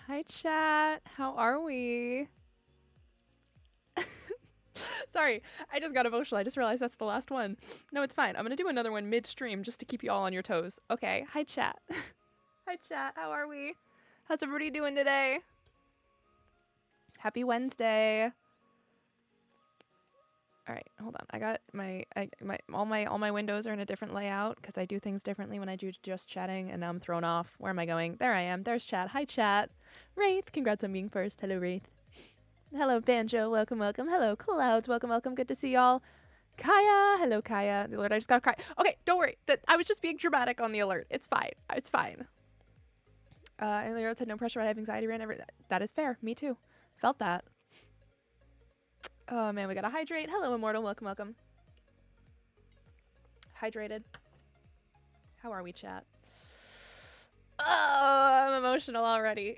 Hi, chat. How are we? Sorry, I just got emotional. I just realized that's the last one. No, it's fine. I'm going to do another one midstream just to keep you all on your toes. Okay. Hi, chat. Hi, chat. How are we? How's everybody doing today? Happy Wednesday. All right, hold on. I got all my windows are in a different layout because I do things differently when I do just chatting, and now I'm thrown off. Where am I going? There I am. There's chat. Hi, chat. Wraith, congrats on being first. Hello, Wraith. Hello, Banjo. Welcome, welcome. Hello, Clouds. Welcome, welcome. Good to see y'all. Kaya. Hello, Kaya. The alert. I just got a cry. Okay, don't worry. I was just being dramatic on the alert. It's fine. It's fine. And the alert said no pressure. I have anxiety around everything. That is fair. Me too. Felt that. Oh man, we gotta hydrate. Hello, Immortal. Welcome, welcome. Hydrated. How are we, chat? Oh, I'm emotional already.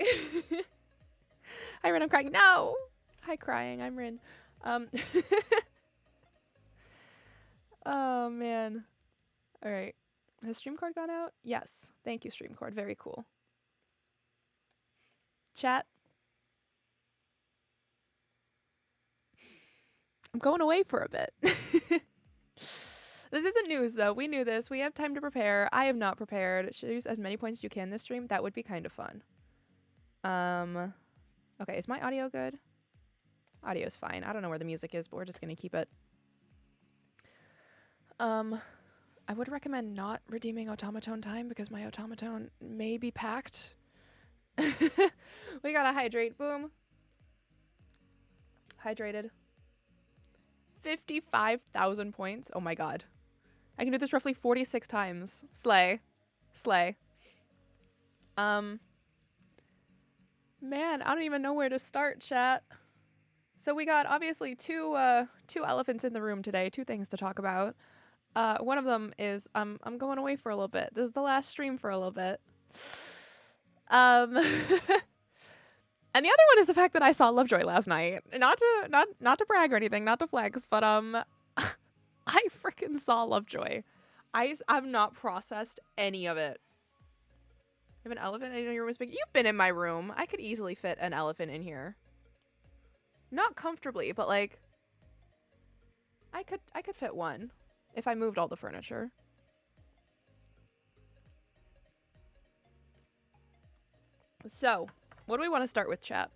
Hi, Rin. I'm crying. No. Hi, crying. I'm Rin. Oh man. All right. Has StreamCord gone out? Yes. Thank you, StreamCord. Very cool. Chat. I'm going away for a bit. This isn't news, though. We knew this. We have time to prepare. I am not prepared. Choose as many points as you can this stream. That would be kind of fun. Okay, is my audio good? Audio's fine. I don't know where the music is, but we're just going to keep it. I would recommend not redeeming automaton time because my automaton may be packed. We gotta hydrate. Boom. Hydrated. 55,000 points. Oh my god. I can do this roughly 46 times. Slay. Slay. Man, I don't even know where to start, chat. So we got obviously two elephants in the room today, two things to talk about. One of them is I'm going away for a little bit. This is the last stream for a little bit. And the other one is the fact that I saw Lovejoy last night. Not to brag or anything, not to flex, but I freaking saw Lovejoy. I've not processed any of it. You have an elephant in your room? You've been in my room. I could easily fit an elephant in here. Not comfortably, but like I could fit one if I moved all the furniture. So, what do we want to start with, chat?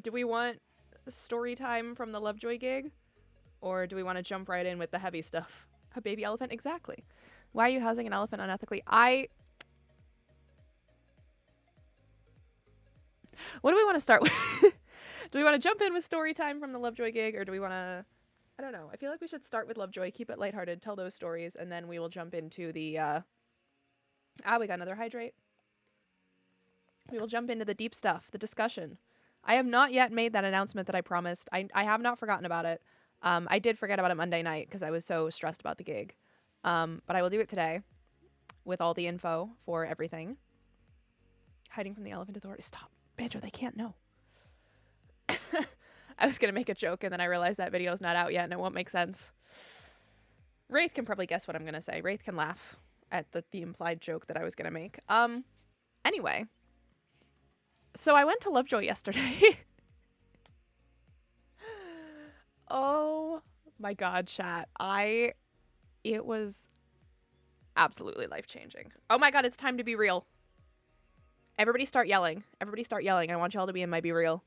Do we want story time from the Lovejoy gig? Or do we want to jump right in with the heavy stuff? A baby elephant? Exactly. Why are you housing an elephant unethically? What do we want to start with? Do we want to jump in with story time from the Lovejoy gig, or do we want to... I don't know. I feel like we should start with Lovejoy, keep it lighthearted, tell those stories, and then we will jump into the... we got another hydrate. We will jump into the deep stuff, the discussion. I have not yet made that announcement that I promised. I have not forgotten about it. I did forget about it Monday night because I was so stressed about the gig. But I will do it today with all the info for everything. Hiding from the elephant authority. Stop. Banjo, they can't know. I was going to make a joke and then I realized that video's not out yet and it won't make sense. Wraith can probably guess what I'm going to say. Wraith can laugh at the implied joke that I was going to make. Anyway. So I went to Lovejoy yesterday. Oh my god, chat. It was absolutely life-changing. Oh my god, it's time to be real. Everybody start yelling. Everybody start yelling. I want y'all to be in my Be Real.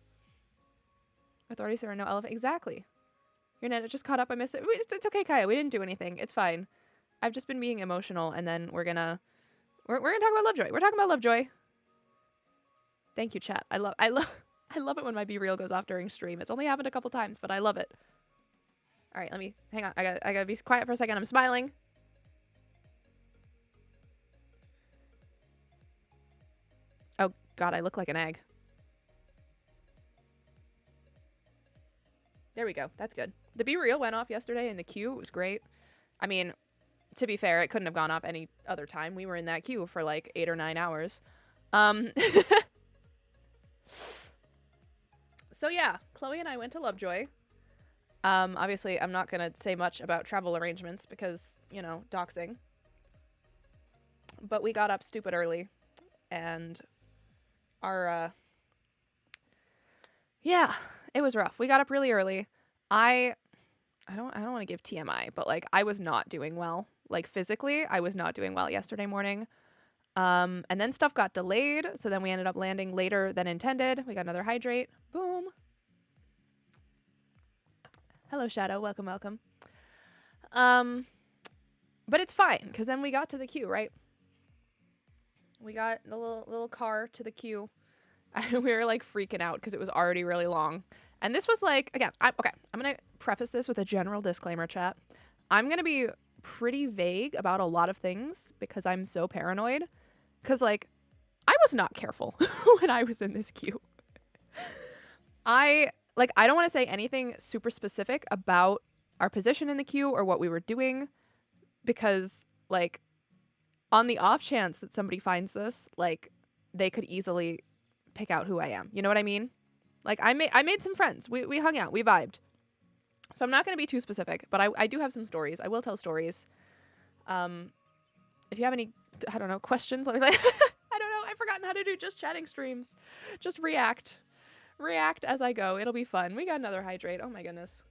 Authorities say there are no elephant. Exactly. Your net just caught up. I missed it. It's okay, Kaya. We didn't do anything. It's fine. I've just been being emotional, and then we're gonna talk about Lovejoy. We're talking about Lovejoy. Thank you, chat. I love it when my Be Real goes off during stream. It's only happened a couple times, but I love it. All right, hang on. I gotta be quiet for a second. I'm smiling. Oh god, I look like an egg. There we go. That's good. The Be Real went off yesterday in the queue. It was great. I mean, to be fair, it couldn't have gone off any other time. We were in that queue for like 8 or 9 hours. So yeah, Chloe and I went to Lovejoy. Obviously, I'm not going to say much about travel arrangements because, you know, doxing. But we got up stupid early, and our Yeah, it was rough. We got up really early. I I don't want to give TMI, but like I was not doing well. Like physically, I was not doing well yesterday morning. And then stuff got delayed, so then we ended up landing later than intended. We got another hydrate. Boom. Hello, Shadow. Welcome, welcome. But it's fine because then we got to the queue, right? We got the little car to the queue. We were like freaking out because it was already really long. And this was like, again, I'm going to preface this with a general disclaimer, chat. I'm going to be pretty vague about a lot of things because I'm so paranoid. Because, like, I was not careful when I was in this queue. I don't want to say anything super specific about our position in the queue or what we were doing because, like, on the off chance that somebody finds this, like, they could easily pick out who I am. You know what I mean? Like, I made some friends. We hung out. We vibed. So I'm not going to be too specific, but I do have some stories. I will tell stories. If you have any, I don't know, questions, like, I don't know. I've forgotten how to do just chatting streams. Just react as I go. It'll be fun. We got another hydrate. Oh my goodness.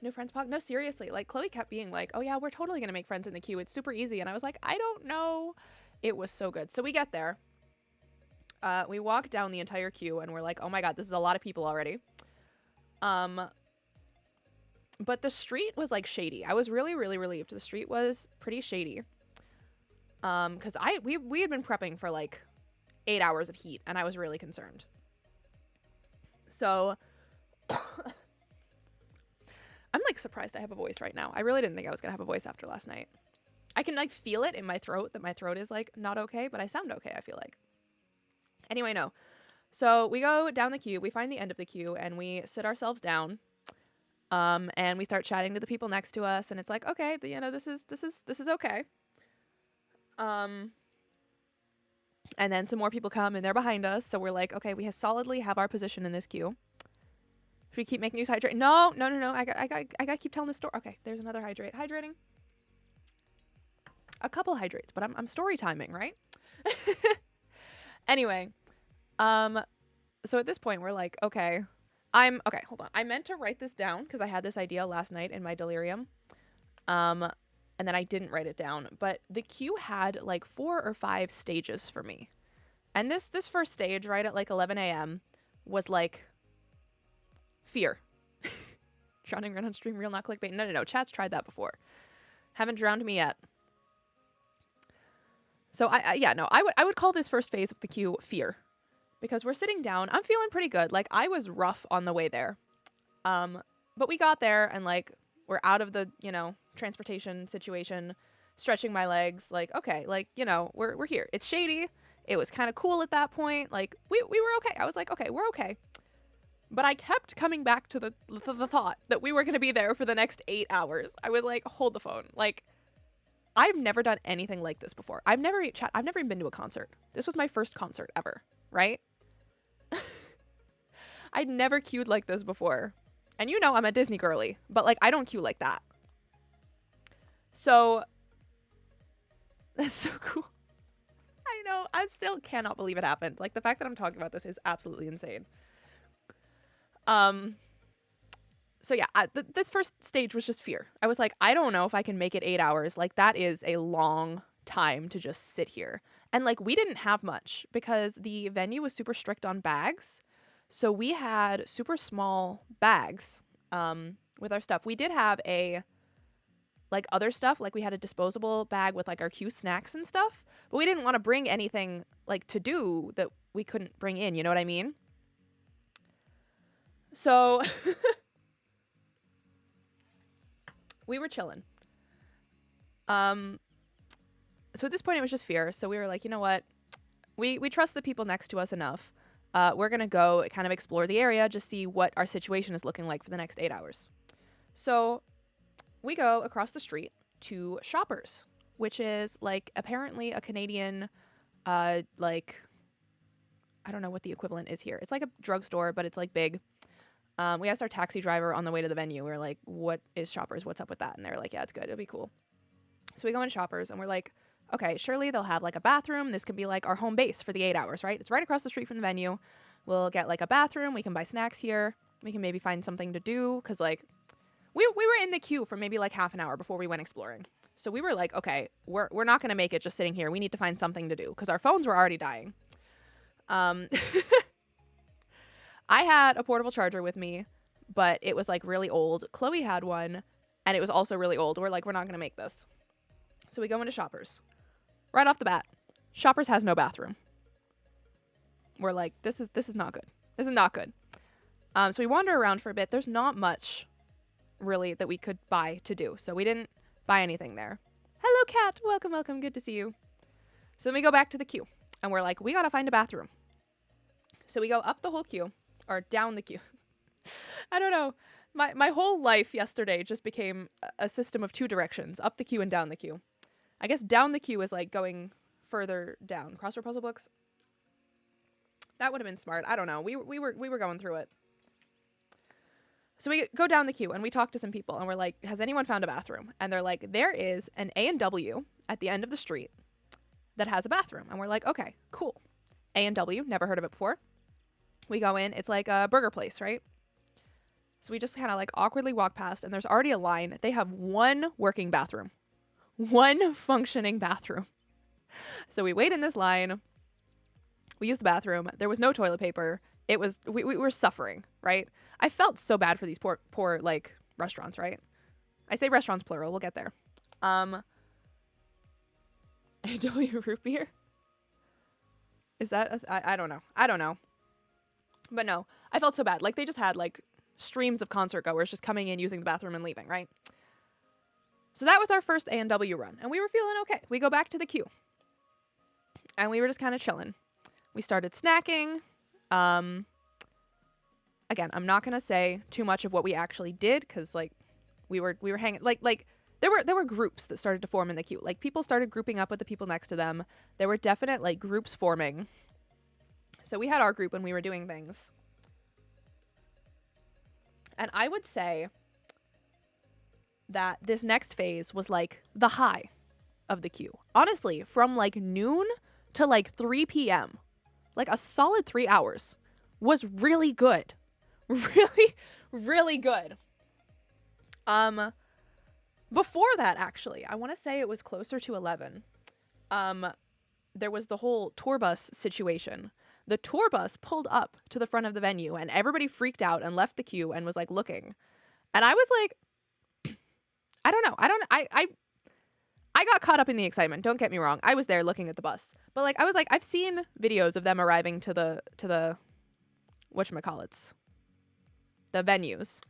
New friends pop. No, seriously. Like, Chloe kept being like, oh yeah, we're totally going to make friends in the queue. It's super easy. And I was like, I don't know. It was so good. So we get there. We walk down the entire queue and we're like, oh my God, this is a lot of people already. But the street was like shady. I was really, really relieved. The street was pretty shady. Cause we had been prepping for like 8 hours of heat and I was really concerned. So I'm like surprised I have a voice right now. I really didn't think I was gonna have a voice after last night. I can like feel it in my throat that my throat is like not okay, but I sound okay, I feel like. Anyway, no. So we go down the queue, we find the end of the queue and we sit ourselves down. And we start chatting to the people next to us and it's like, okay, you know, this is okay. And then some more people come and they're behind us. So we're like, okay, we solidly have our position in this queue. Should we keep making use hydrate? No. I got to keep telling the story. Okay, there's another hydrate. Hydrating. A couple hydrates, but I'm story timing, right? Anyway, so at this point we're like, okay, hold on. I meant to write this down because I had this idea last night in my delirium. And then I didn't write it down, but the queue had like 4 or 5 stages for me. And this first stage right at like 11 a.m. was like fear. Drowning run on stream, real, not clickbait. No. Chat's tried that before. Haven't drowned me yet. So I would call this first phase of the queue fear. Because we're sitting down. I'm feeling pretty good. Like, I was rough on the way there. But we got there and, like, we're out of the, you know, transportation situation, stretching my legs. Like, okay, like, you know, we're here. It's shady. It was kind of cool at that point. Like, we were okay. I was like, okay, we're okay. But I kept coming back to the thought that we were going to be there for the next 8 hours. I was like, hold the phone. Like, I've never done anything like this before. I've never even been to a concert. This was my first concert ever, right? I'd never queued like this before. And you know I'm a Disney girly, but like I don't queue like that. So that's so cool. I know. I still cannot believe it happened. Like the fact that I'm talking about this is absolutely insane. So yeah, this first stage was just fear. I was like, I don't know if I can make it 8 hours. Like that is a long time to just sit here. And like we didn't have much because the venue was super strict on bags. So we had super small bags with our stuff. We did have other stuff. Like we had a disposable bag with like our Q snacks and stuff. But we didn't want to bring anything like to do that we couldn't bring in. You know what I mean? So we were chilling. So at this point it was just fear. So we were like, you know what? We trust the people next to us enough. We're going to go kind of explore the area, just see what our situation is looking like for the next 8 hours. So we go across the street to Shoppers, which is like apparently a Canadian, like, I don't know what the equivalent is here. It's like a drugstore, but it's like big. We asked our taxi driver on the way to the venue. We were like, what is Shoppers? What's up with that? And they're like, yeah, it's good. It'll be cool. So we go into Shoppers and we're like, okay, surely they'll have like a bathroom. This can be like our home base for the 8 hours, right? It's right across the street from the venue. We'll get like a bathroom. We can buy snacks here. We can maybe find something to do. Cause like we were in the queue for maybe like half an hour before we went exploring. So we were like, okay, we're not going to make it just sitting here. We need to find something to do because our phones were already dying. I had a portable charger with me, but it was like really old. Chloe had one and it was also really old. We're like, we're not going to make this. So we go into Shoppers. Right off the bat, Shoppers has no bathroom. We're like, this is not good. This is not good. So we wander around for a bit. There's not much really that we could buy to do. So we didn't buy anything there. Hello, cat. Welcome, welcome. Good to see you. So then we go back to the queue and we're like, we got to find a bathroom. So we go up the whole queue or down the queue. I don't know. My whole life yesterday just became a system of two directions, up the queue and down the queue. I guess down the queue is like going further down. Crossword puzzle books. That would have been smart. I don't know. We were going through it. So we go down the queue and we talk to some people and we're like, has anyone found a bathroom? And they're like, there is an A&W at the end of the street that has a bathroom. And we're like, okay, cool. A&W, never heard of it before. We go in, it's like a burger place, right? So we just kind of like awkwardly walk past and there's already a line. They have one working bathroom, one functioning bathroom. So we wait in this line. We use the bathroom. There was no toilet paper. It was, we were suffering, right? I felt so bad for these poor like restaurants, right? I say restaurants plural. We'll get there. A&W root beer? Is that, I don't know. I don't know. But no, I felt so bad. Like they just had like streams of concert goers just coming in, using the bathroom and leaving, right? So that was our first A&W run and we were feeling okay. We go back to the queue and we were just kind of chilling. We started snacking. Again, I'm not going to say too much of what we actually did because like we were hanging like there were groups that started to form in the queue. Like people started grouping up with the people next to them. There were definite like groups forming. So we had our group when we were doing things. And I would say that this next phase was like the high of the queue. Honestly, from like noon to like 3 p.m., like a solid 3 hours was really good. Really, really good. Before that, actually, I want to say it was closer to 11. There was the whole tour bus situation. The tour bus pulled up to the front of the venue and everybody freaked out and left the queue and was like looking. And I was like, I don't know. I got caught up in the excitement. Don't get me wrong. I was there looking at the bus. But like I was like, I've seen videos of them arriving to the whatchamacallits, the venues.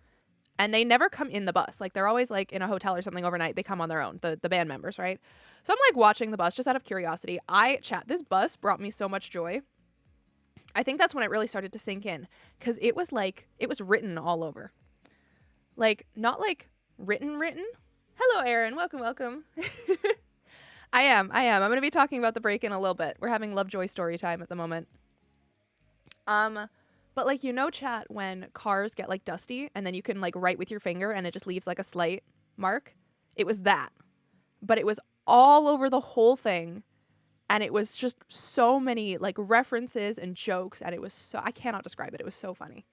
And they never come in the bus. Like they're always like in a hotel or something overnight. They come on their own, the band members, right? So I'm like watching the bus just out of curiosity. This bus brought me so much joy. I think that's when it really started to sink in because it was written all over. Like not like written. Hello, Erin. Welcome. I am. I'm going to be talking about the break in a little bit. We're having Lovejoy story time at the moment. But like, chat, when cars get like dusty and then you can like write with your finger and it just leaves like a slight mark. It was that, but it was all over the whole thing. And it was just so many like references and jokes. And it was I cannot describe it. It was so funny.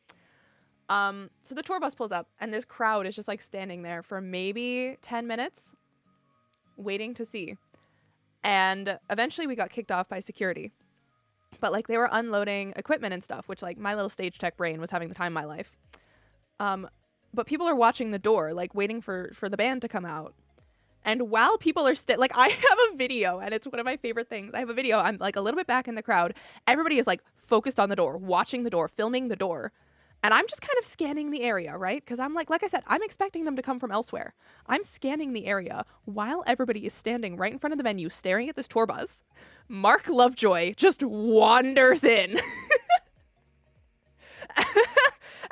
So the tour bus pulls up and this crowd is just like standing there for maybe 10 minutes waiting to see. And eventually we got kicked off by security. But like they were unloading equipment and stuff, which like my little stage tech brain was having the time of my life. But people are watching the door, like waiting for the band to come out. And while people are like I have a video and it's one of my favorite things. I have a video. I'm like a little bit back in the crowd. Everybody is like focused on the door, watching the door, filming the door. And I'm just kind of scanning the area, right? Because I'm like I said, I'm expecting them to come from elsewhere. I'm scanning the area while everybody is standing right in front of the venue staring at this tour bus. Mark Lovejoy just wanders in.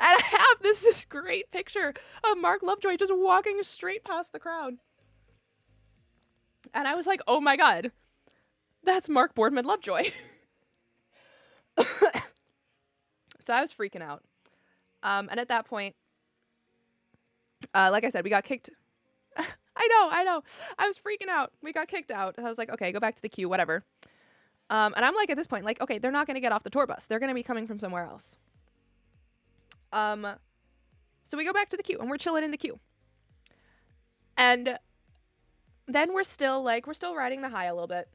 And I have this great picture of Mark Lovejoy just walking straight past the crowd. And I was like, oh my God, that's Mark Boardman Lovejoy. So I was freaking out. And at that point, like I said, we got kicked. I know. I was freaking out. We got kicked out. I was like, okay, go back to the queue, whatever. And I'm like, at this point, like, okay, they're not going to get off the tour bus. They're going to be coming from somewhere else. So we go back to the queue and we're chilling in the queue. And then we're still riding the high a little bit.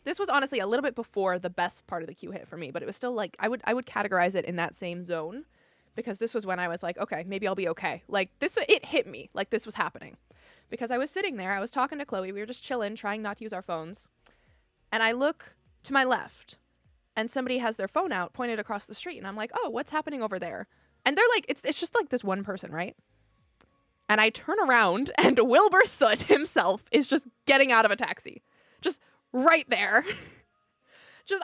This was honestly a little bit before the best part of the queue hit for me, but it was still like, I would categorize it in that same zone, because this was when I was like, okay, maybe I'll be okay. Like this, it hit me like this was happening, because I was sitting there, I was talking to Chloe, we were just chilling, trying not to use our phones. And I look to my left and somebody has their phone out pointed across the street. And I'm like, oh, what's happening over there? And they're like, it's just like this one person, right? And I turn around and Wilbur Soot himself is just getting out of a taxi. Just right there.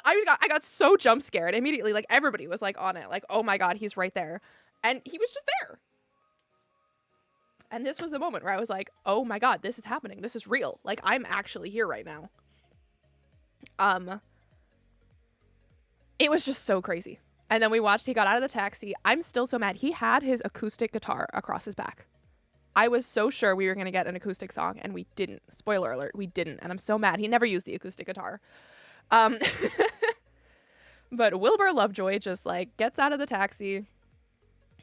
I got so jump scared immediately. Like everybody was like on it. Like, oh my God, he's right there. And he was just there. And this was the moment where I was like, oh my God, this is happening. This is real. Like I'm actually here right now. It was just so crazy. And then we watched, he got out of the taxi. I'm still so mad. He had his acoustic guitar across his back. I was so sure we were going to get an acoustic song and we didn't. Spoiler alert, we didn't. And I'm so mad. He never used the acoustic guitar. But Wilbur Lovejoy just like gets out of the taxi.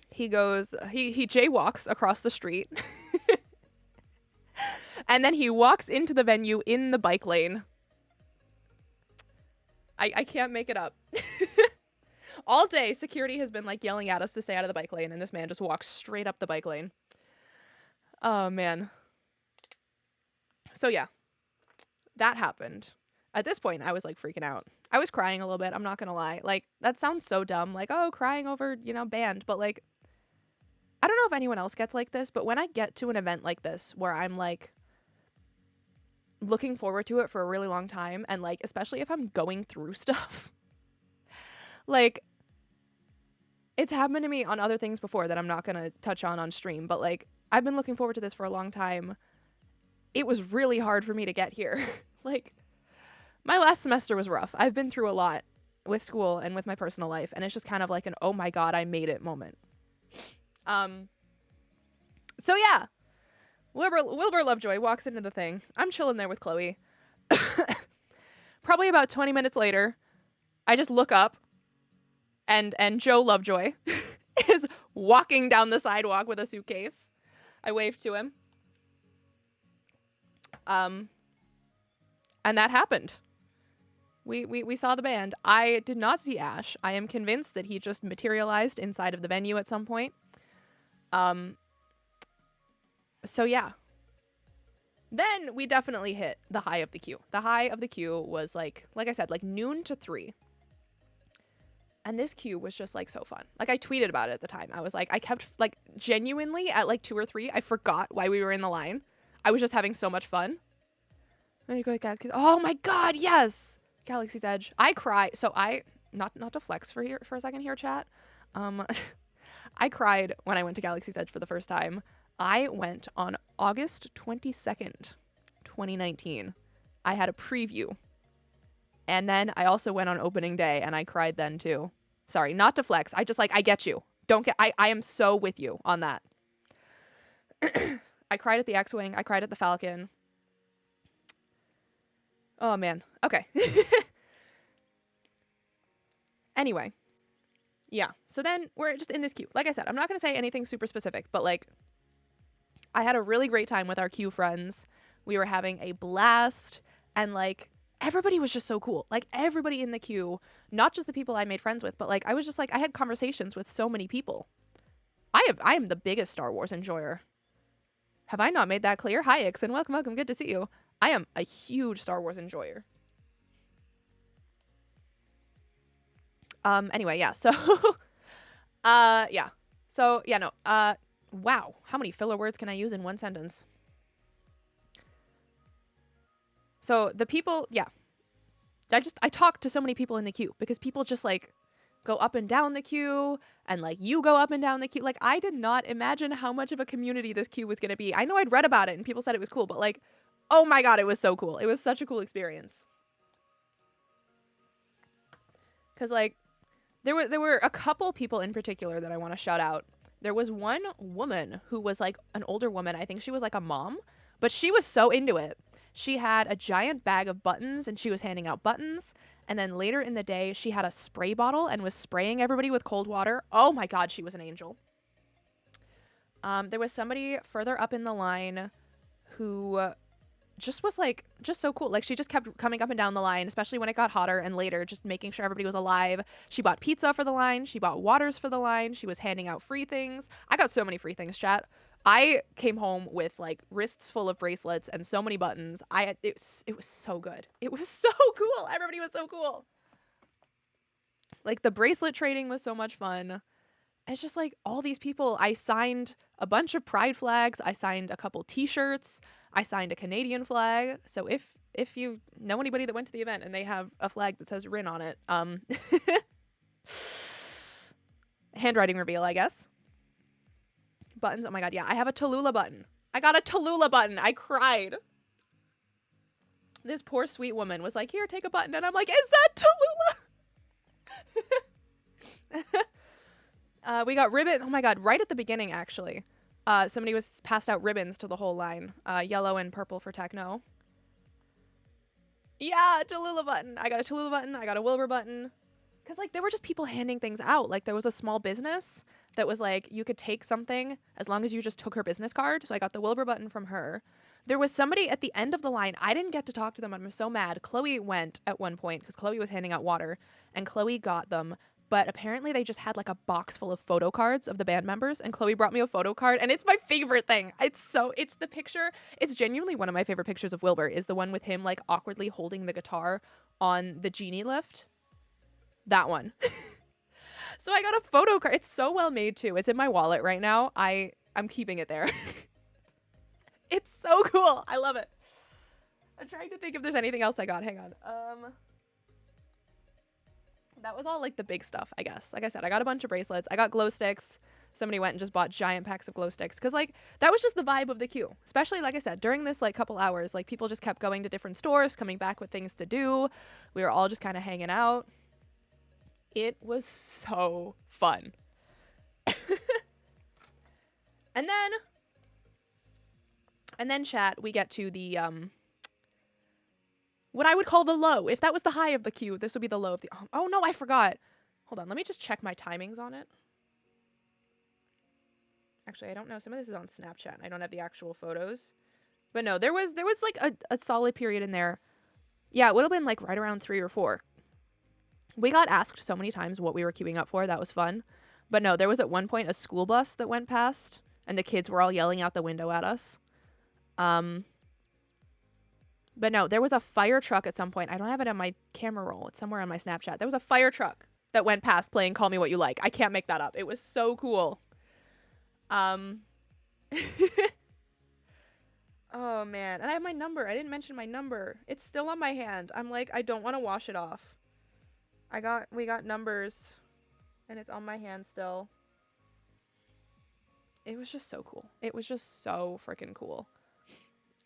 He goes, he jaywalks across the street. And then he walks into the venue in the bike lane. I can't make it up. All day, security has been like yelling at us to stay out of the bike lane, and this man just walks straight up the bike lane. Oh, man. So, yeah. That happened. At this point, I was like freaking out. I was crying a little bit, I'm not gonna lie. Like, that sounds so dumb. Like, oh, crying over, band. But, like, I don't know if anyone else gets like this, but when I get to an event like this where I'm, like, looking forward to it for a really long time, and like especially if I'm going through stuff, like it's happened to me on other things before that I'm not gonna touch on stream, but like I've been looking forward to this for a long time. It was really hard for me to get here. Like my last semester was rough. I've been through a lot with school and with my personal life, and it's just kind of like an oh my God, I made it moment. So yeah, Wilbur Lovejoy walks into the thing. I'm chilling there with Chloe. Probably about 20 minutes later, I just look up and Joe Lovejoy is walking down the sidewalk with a suitcase. I waved to him. And that happened. We saw the band. I did not see Ash. I am convinced that he just materialized inside of the venue at some point. So yeah. Then we definitely hit the high of the queue. The high of the queue was like I said, like noon to 3. And this queue was just like so fun. Like I tweeted about it at the time. I was like, I kept like genuinely at like 2 or 3, I forgot why we were in the line. I was just having so much fun. Then you go to Galaxy. Oh my God, yes. Galaxy's Edge. I cry. So I, not to flex for a second here, chat. I cried when I went to Galaxy's Edge for the first time. I went on August 22nd, 2019. I had a preview. And then I also went on opening day and I cried then too. Sorry, not to flex. I get you. I am so with you on that. I cried at the X-Wing. I cried at the Falcon. Oh man. Okay. Anyway. Yeah. So then we're just in this queue. Like I said, I'm not going to say anything super specific, but like I had a really great time with our queue friends. We were having a blast, and like everybody was just so cool. Like everybody in the queue, not just the people I made friends with, but like I was just like I had conversations with so many people. I am the biggest Star Wars enjoyer. Have I not made that clear? Hi, Ixon. Welcome. Good to see you. I am a huge Star Wars enjoyer. Anyway, yeah. So, yeah. So, yeah, no. Wow. How many filler words can I use in one sentence? So the people, yeah. I talked to so many people in the queue because people just like go up and down the queue, and like you go up and down the queue. Like I did not imagine how much of a community this queue was going to be. I know I'd read about it and people said it was cool, but like, oh my God, it was so cool. It was such a cool experience. Cause like there were a couple people in particular that I want to shout out. There was one woman who was like an older woman. I think she was like a mom, but she was so into it. She had a giant bag of buttons and she was handing out buttons. And then later in the day, she had a spray bottle and was spraying everybody with cold water. Oh my God, she was an angel. There was somebody further up in the line who just was like, just so cool. Like she just kept coming up and down the line, especially when it got hotter and later, just making sure everybody was alive. She bought pizza for the line. She bought waters for the line. She was handing out free things. I got so many free things, chat. I came home with like wrists full of bracelets and so many buttons. It was so good. It was so cool. Everybody was so cool. Like the bracelet trading was so much fun. It's just like all these people. I signed a bunch of pride flags. I signed a couple t-shirts. I signed a Canadian flag. So if you know anybody that went to the event and they have a flag that says Rin on it, handwriting reveal, I guess. Buttons. Oh my God. Yeah. I have a Tallulah button. I got a Tallulah button. I cried. This poor sweet woman was like, here, take a button. And I'm like, is that Tallulah? We got ribbon. Oh my God. Right at the beginning, actually. Somebody was passed out ribbons to the whole line. Yellow and purple for techno. Yeah, Tallulah button. I got a Tallulah button. I got a Wilbur button. Because, like, there were just people handing things out. Like, there was a small business that was like, you could take something as long as you just took her business card. So I got the Wilbur button from her. There was somebody at the end of the line. I didn't get to talk to them. I'm so mad. Chloe went at one point because Chloe was handing out water. And Chloe got them. But apparently they just had like a box full of photo cards of the band members. And Chloe brought me a photo card. And it's my favorite thing. It's the picture. It's genuinely one of my favorite pictures of Wilbur is the one with him like awkwardly holding the guitar on the genie lift. That one. So I got a photo card. It's so well made too. It's in my wallet right now. I'm keeping it there. It's so cool. I love it. I'm trying to think if there's anything else I got. Hang on. That was all like the big stuff, I guess. Like I said, I got a bunch of bracelets. I got glow sticks. Somebody went and just bought giant packs of glow sticks. Cause like that was just the vibe of the queue. Especially like I said, during this like couple hours, like people just kept going to different stores, coming back with things to do. We were all just kind of hanging out. It was so fun. And then chat, we get to the what I would call the low. If that was the high of the queue, this would be the low of the oh no, I forgot. Hold on, let me just check my timings on it. Actually, I don't know. Some of this is on Snapchat. I don't have the actual photos. But no, there was like a solid period in there. Yeah, it would have been like right around 3 or 4. We got asked so many times what we were queuing up for. That was fun. But no, there was at one point a school bus that went past and the kids were all yelling out the window at us. But no, there was a fire truck at some point. I don't have it on my camera roll. It's somewhere on my Snapchat. There was a fire truck that went past playing Call Me What You Like. I can't make that up. It was so cool. Oh man. And I have my number. I didn't mention my number. It's still on my hand. I'm like, I don't want to wash it off. We got numbers and it's on my hand still. It was just so cool. It was just so freaking cool.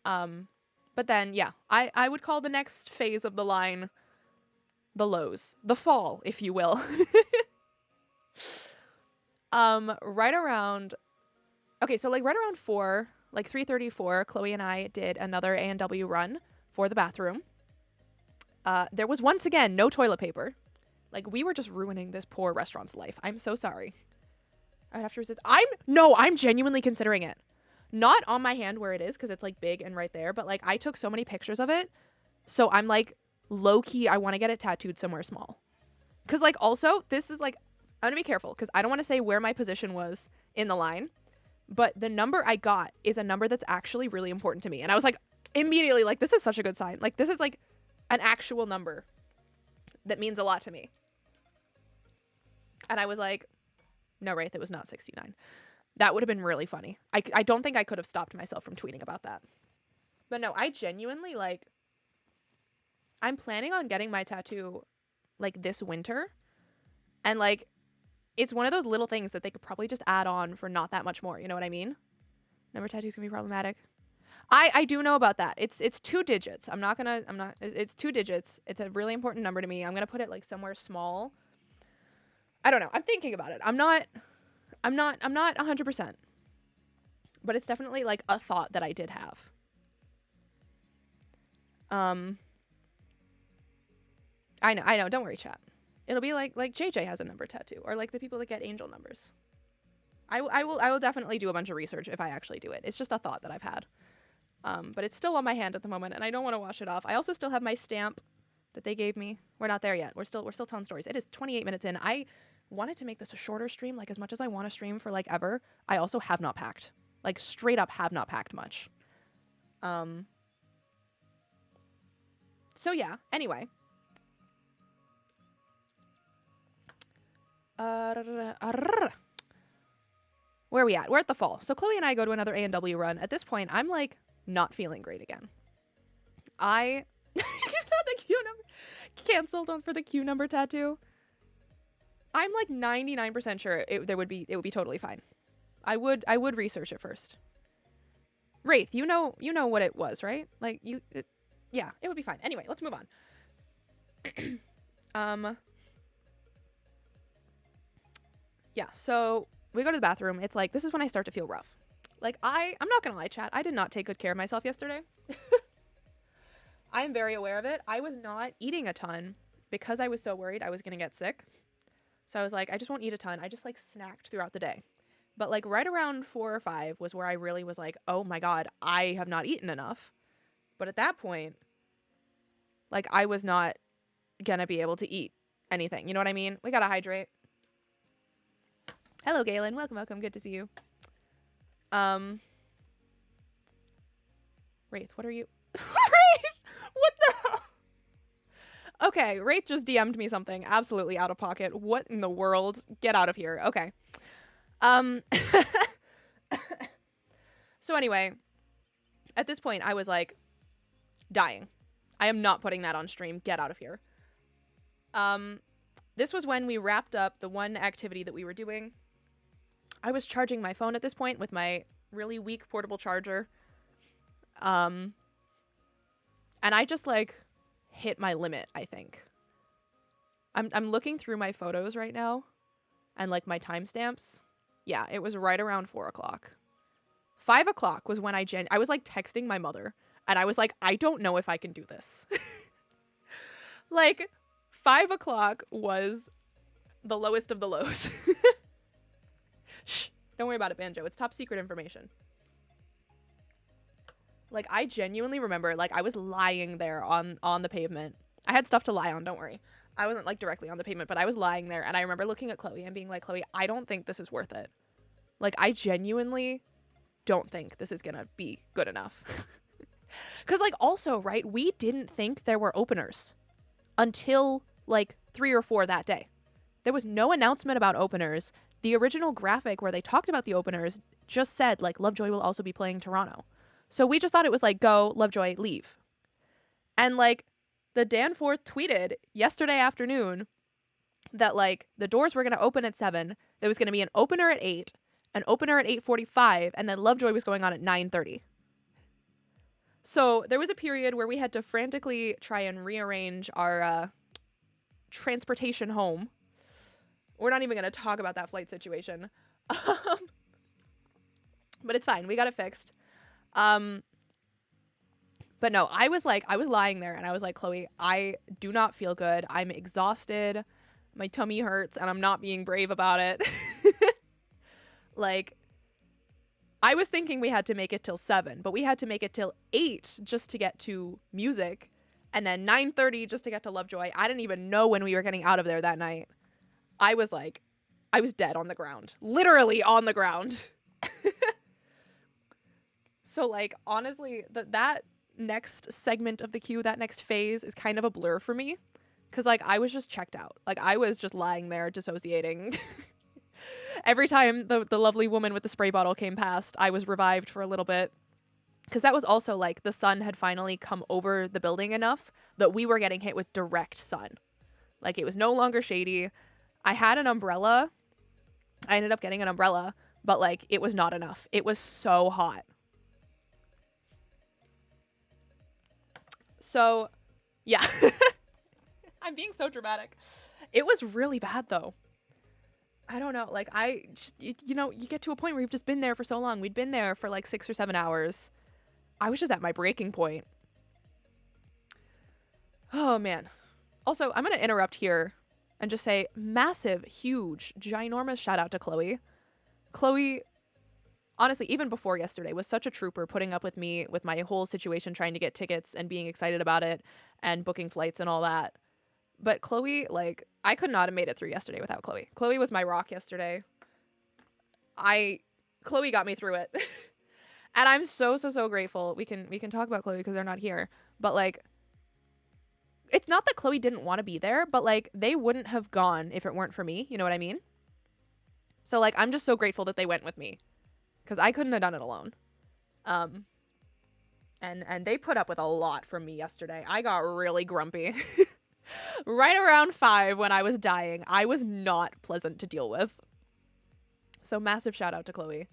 But then, yeah, I would call the next phase of the line the lows, the fall, if you will. Right around 4, like 3:34, Chloe and I did another A&W run for the bathroom. There was once again no toilet paper. Like, we were just ruining this poor restaurant's life. I'm so sorry. I would have to resist. I'm genuinely considering it. Not on my hand where it is, because it's, like, big and right there. But, like, I took so many pictures of it. So I'm, like, low-key, I want to get it tattooed somewhere small. Because, like, also, this is, like, I'm going to be careful. Because I don't want to say where my position was in the line. But the number I got is a number that's actually really important to me. And I was, like, immediately, like, this is such a good sign. Like, this is, like, an actual number that means a lot to me. And I was like, no, Wraith, it was not 69. That would have been really funny. I don't think I could have stopped myself from tweeting about that. But no, I genuinely, like, I'm planning on getting my tattoo, like, this winter. And, like, it's one of those little things that they could probably just add on for not that much more. You know what I mean? Number tattoos can be problematic. I do know about that. It's 2 digits. It's 2 digits. It's a really important number to me. I'm going to put it, like, somewhere small. I don't know. I'm thinking about it. I'm not 100%. But it's definitely like a thought that I did have. Um, I know. Don't worry, chat. It'll be like JJ has a number tattoo, or like the people that get angel numbers. I will definitely do a bunch of research if I actually do it. It's just a thought that I've had. But it's still on my hand at the moment, and I don't want to wash it off. I also still have my stamp that they gave me. We're not there yet. We're still telling stories. It is 28 minutes in. I wanted to make this a shorter stream, like as much as I want to stream for like ever. I also have not packed. Like straight up have not packed much. So yeah, anyway. Where are we at? We're at the fall. So Chloe and I go to another A&W run. At this point, I'm like not feeling great again. Not the Q number. Canceled on for the Q number tattoo. I'm like 99% sure it would be totally fine. I would research it first. Wraith, you know what it was, right? Like yeah, it would be fine. Anyway, let's move on. Yeah, so we go to the bathroom. It's like, this is when I start to feel rough. Like, I'm not gonna lie, chat. I did not take good care of myself yesterday. I am very aware of it. I was not eating a ton because I was so worried I was gonna get sick. So I was like, I just won't eat a ton. I just like snacked throughout the day. But like right around 4 or 5 was where I really was like, oh my God, I have not eaten enough. But at that point, like I was not gonna be able to eat anything. You know what I mean? We gotta hydrate. Hello, Galen. Welcome. Good to see you. Wraith, what are you? Wraith! What the hell? Okay, Wraith just DM'd me something absolutely out of pocket. What in the world? Get out of here. Okay. So anyway, at this point, I was like dying. I am not putting that on stream. Get out of here. This was when we wrapped up the one activity that we were doing. I was charging my phone at this point with my really weak portable charger. And I just like hit my limit, I think. I'm looking through my photos right now and like my timestamps. Yeah, it was right around 4 o'clock. 5 o'clock was when I was like texting my mother and I was like, I don't know if I can do this. Like 5 o'clock was the lowest of the lows. Shh, don't worry about it, Banjo. It's top secret information. Like, I genuinely remember, like, I was lying there on the pavement. I had stuff to lie on, don't worry. I wasn't, like, directly on the pavement, but I was lying there, and I remember looking at Chloe and being like, Chloe, I don't think this is worth it. Like, I genuinely don't think this is gonna be good enough. Because, like, also, right, we didn't think there were openers until, like, 3 or 4 that day. There was no announcement about openers. The original graphic where they talked about the openers just said, like, Lovejoy will also be playing Toronto. So we just thought it was like, go, Lovejoy, leave. And, like, the Danforth tweeted yesterday afternoon that, like, the doors were going to open at 7. There was going to be an opener at 8, an opener at 8:45, and then Lovejoy was going on at 9:30. So there was a period where we had to frantically try and rearrange our transportation home. We're not even going to talk about that flight situation. But it's fine. We got it fixed. But no, I was lying there and I was like, Chloe, I do not feel good. I'm exhausted. My tummy hurts and I'm not being brave about it. Like, I was thinking we had to make it till 7, but we had to make it till 8 just to get to music. And then 9:30 just to get to Lovejoy. I didn't even know when we were getting out of there that night. I was dead on the ground. Literally on the ground. So, like, honestly, that next segment of the queue, that next phase is kind of a blur for me. Because, like, I was just checked out. Like, I was just lying there dissociating. Every time the lovely woman with the spray bottle came past, I was revived for a little bit. Because that was also, like, the sun had finally come over the building enough that we were getting hit with direct sun. Like, it was no longer shady. I had an umbrella. I ended up getting an umbrella. But, like, it was not enough. It was so hot. So, yeah. I'm being so dramatic. It was really bad, though. I don't know. Like, you know, you get to a point where you've just been there for so long. We'd been there for, like, 6 or 7 hours. I was just at my breaking point. Oh, man. Also, I'm going to interrupt here and just say massive, huge, ginormous shout out to Chloe. Chloe, honestly, even before yesterday, was such a trooper putting up with me with my whole situation, trying to get tickets and being excited about it and booking flights and all that. But Chloe, like, I could not have made it through yesterday without Chloe. Chloe was my rock yesterday. Chloe got me through it. And I'm so grateful. We can talk about Chloe because they're not here. But like, it's not that Chloe didn't want to be there, but like they wouldn't have gone if it weren't for me. You know what I mean? So like, I'm just so grateful that they went with me because I couldn't have done it alone. And they put up with a lot from me yesterday. I got really grumpy. Right around 5 when I was dying, I was not pleasant to deal with. So massive shout out to Chloe.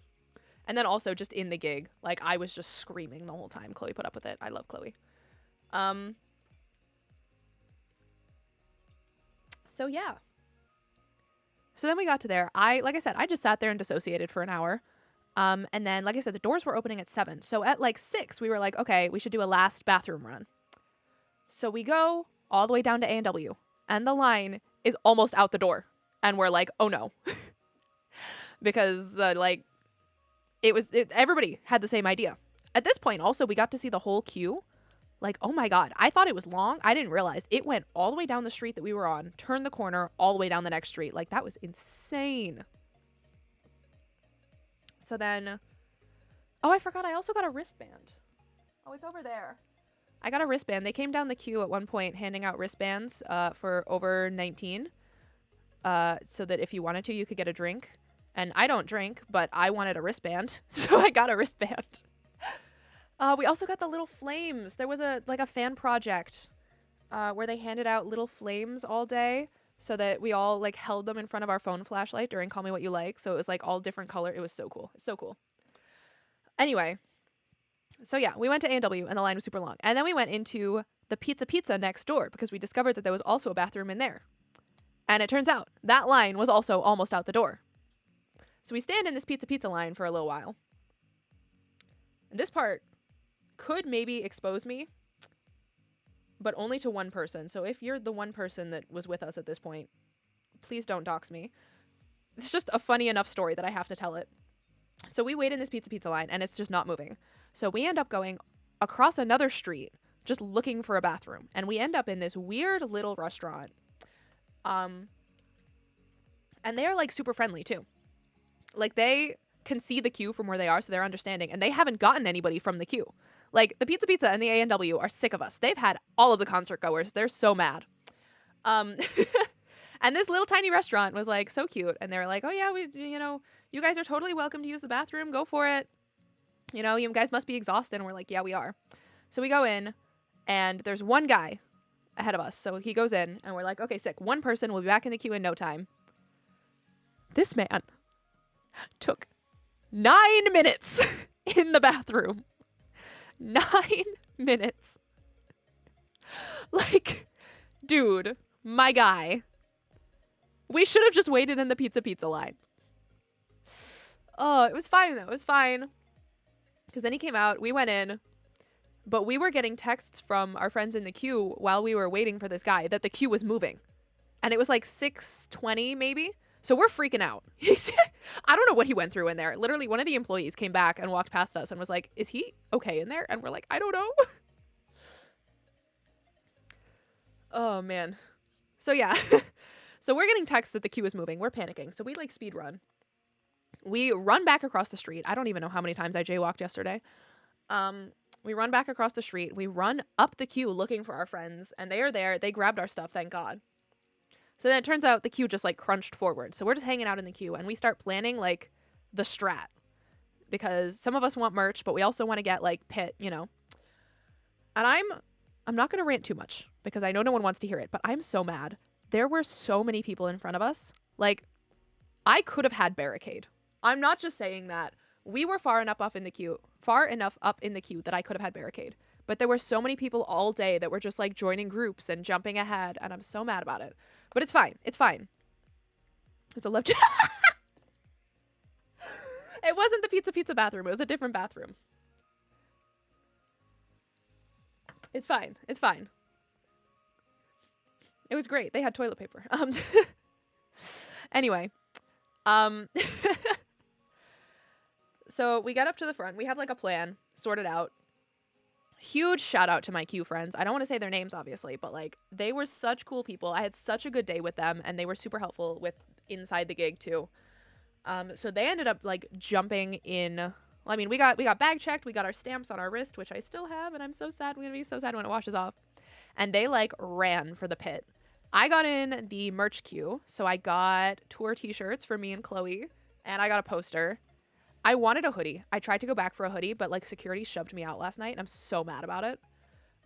And then also just in the gig, like I was just screaming the whole time. Chloe put up with it. I love Chloe. So yeah. So then we got to there. Like I said, I just sat there and dissociated for an hour. And then, like I said, the doors were opening at 7. So at like 6, we were like, okay, we should do a last bathroom run. So we go all the way down to A&W. And the line is almost out the door. And we're like, oh no. Because, everybody had the same idea. At this point, also, we got to see the whole queue. Like, oh my God, I thought it was long. I didn't realize it went all the way down the street that we were on, turned the corner, all the way down the next street. Like, that was insane. So then, oh, I forgot. I also got a wristband. Oh, it's over there. I got a wristband. They came down the queue at one point handing out wristbands for over 19 so that if you wanted to, you could get a drink. And I don't drink, but I wanted a wristband, so I got a wristband. We also got the little flames. There was a fan project where they handed out little flames all day so that we all like held them in front of our phone flashlight during Call Me What You Like. So it was like all different color. It was so cool. It's so cool. Anyway, so yeah, we went to A&W and the line was super long. And then we went into the Pizza next door because we discovered that there was also a bathroom in there. And it turns out that line was also almost out the door. So we stand in this pizza line for a little while. And this part could maybe expose me, but only to one person. So if you're the one person that was with us at this point, please don't dox me. It's just a funny enough story that I have to tell it. So we wait in this pizza line and it's just not moving. So we end up going across another street just looking for a bathroom. And we end up in this weird little restaurant. And they are like super friendly too. Like they can see the queue from where they are, so they're understanding. And they haven't gotten anybody from the queue. Like the Pizza and the A&W are sick of us. They've had all of the concert goers. They're so mad. And this little tiny restaurant was like so cute. And they were like, oh yeah, you guys are totally welcome to use the bathroom. Go for it. You guys must be exhausted. And we're like, yeah, we are. So we go in and there's one guy ahead of us. So he goes in and we're like, okay, sick. One person will be back in the queue in no time. This man took 9 minutes in the bathroom. 9 minutes. Like, dude, my guy. We should have just waited in the pizza line. Oh, it was fine though. It was fine. Because then he came out, we went in, but we were getting texts from our friends in the queue while we were waiting for this guy that the queue was moving. And it was like 6:20 maybe. So we're freaking out. I don't know what he went through in there. Literally, one of the employees came back and walked past us and was like, is he okay in there? And we're like, I don't know. Oh, man. So, yeah. So we're getting texts that the queue is moving. We're panicking. So we, like, speed run. We run back across the street. I don't even know how many times I jaywalked yesterday. We run back across the street. We run up the queue looking for our friends. And they are there. They grabbed our stuff, thank God. So then it turns out the queue just like crunched forward. So we're just hanging out in the queue and we start planning like the strat because some of us want merch, but we also want to get like pit, And I'm not going to rant too much because I know no one wants to hear it, but I'm so mad. There were so many people in front of us. Like I could have had barricade. I'm not just saying that. We were far enough up in the queue that I could have had barricade. But there were so many people all day that were just like joining groups and jumping ahead. And I'm so mad about it. But it's fine. It's fine. There's a Lovejoy. It wasn't the pizza bathroom. It was a different bathroom. It's fine. It's fine. It was great. They had toilet paper. Anyway, um, so we got up to the front. We have like a plan sorted out. Huge shout out to my Q friends. I don't want to say their names, obviously, but like they were such cool people. I had such a good day with them, and they were super helpful with inside the gig too. So they ended up like jumping in. Well, I mean, we got bag checked. We got our stamps on our wrist, which I still have, and I'm so sad. I'm gonna be so sad when it washes off. And they like ran for the pit. I got in the merch queue, so I got tour t-shirts for me and Chloe, and I got a poster. I wanted a hoodie. I tried to go back for a hoodie, but like security shoved me out last night, and I'm so mad about it.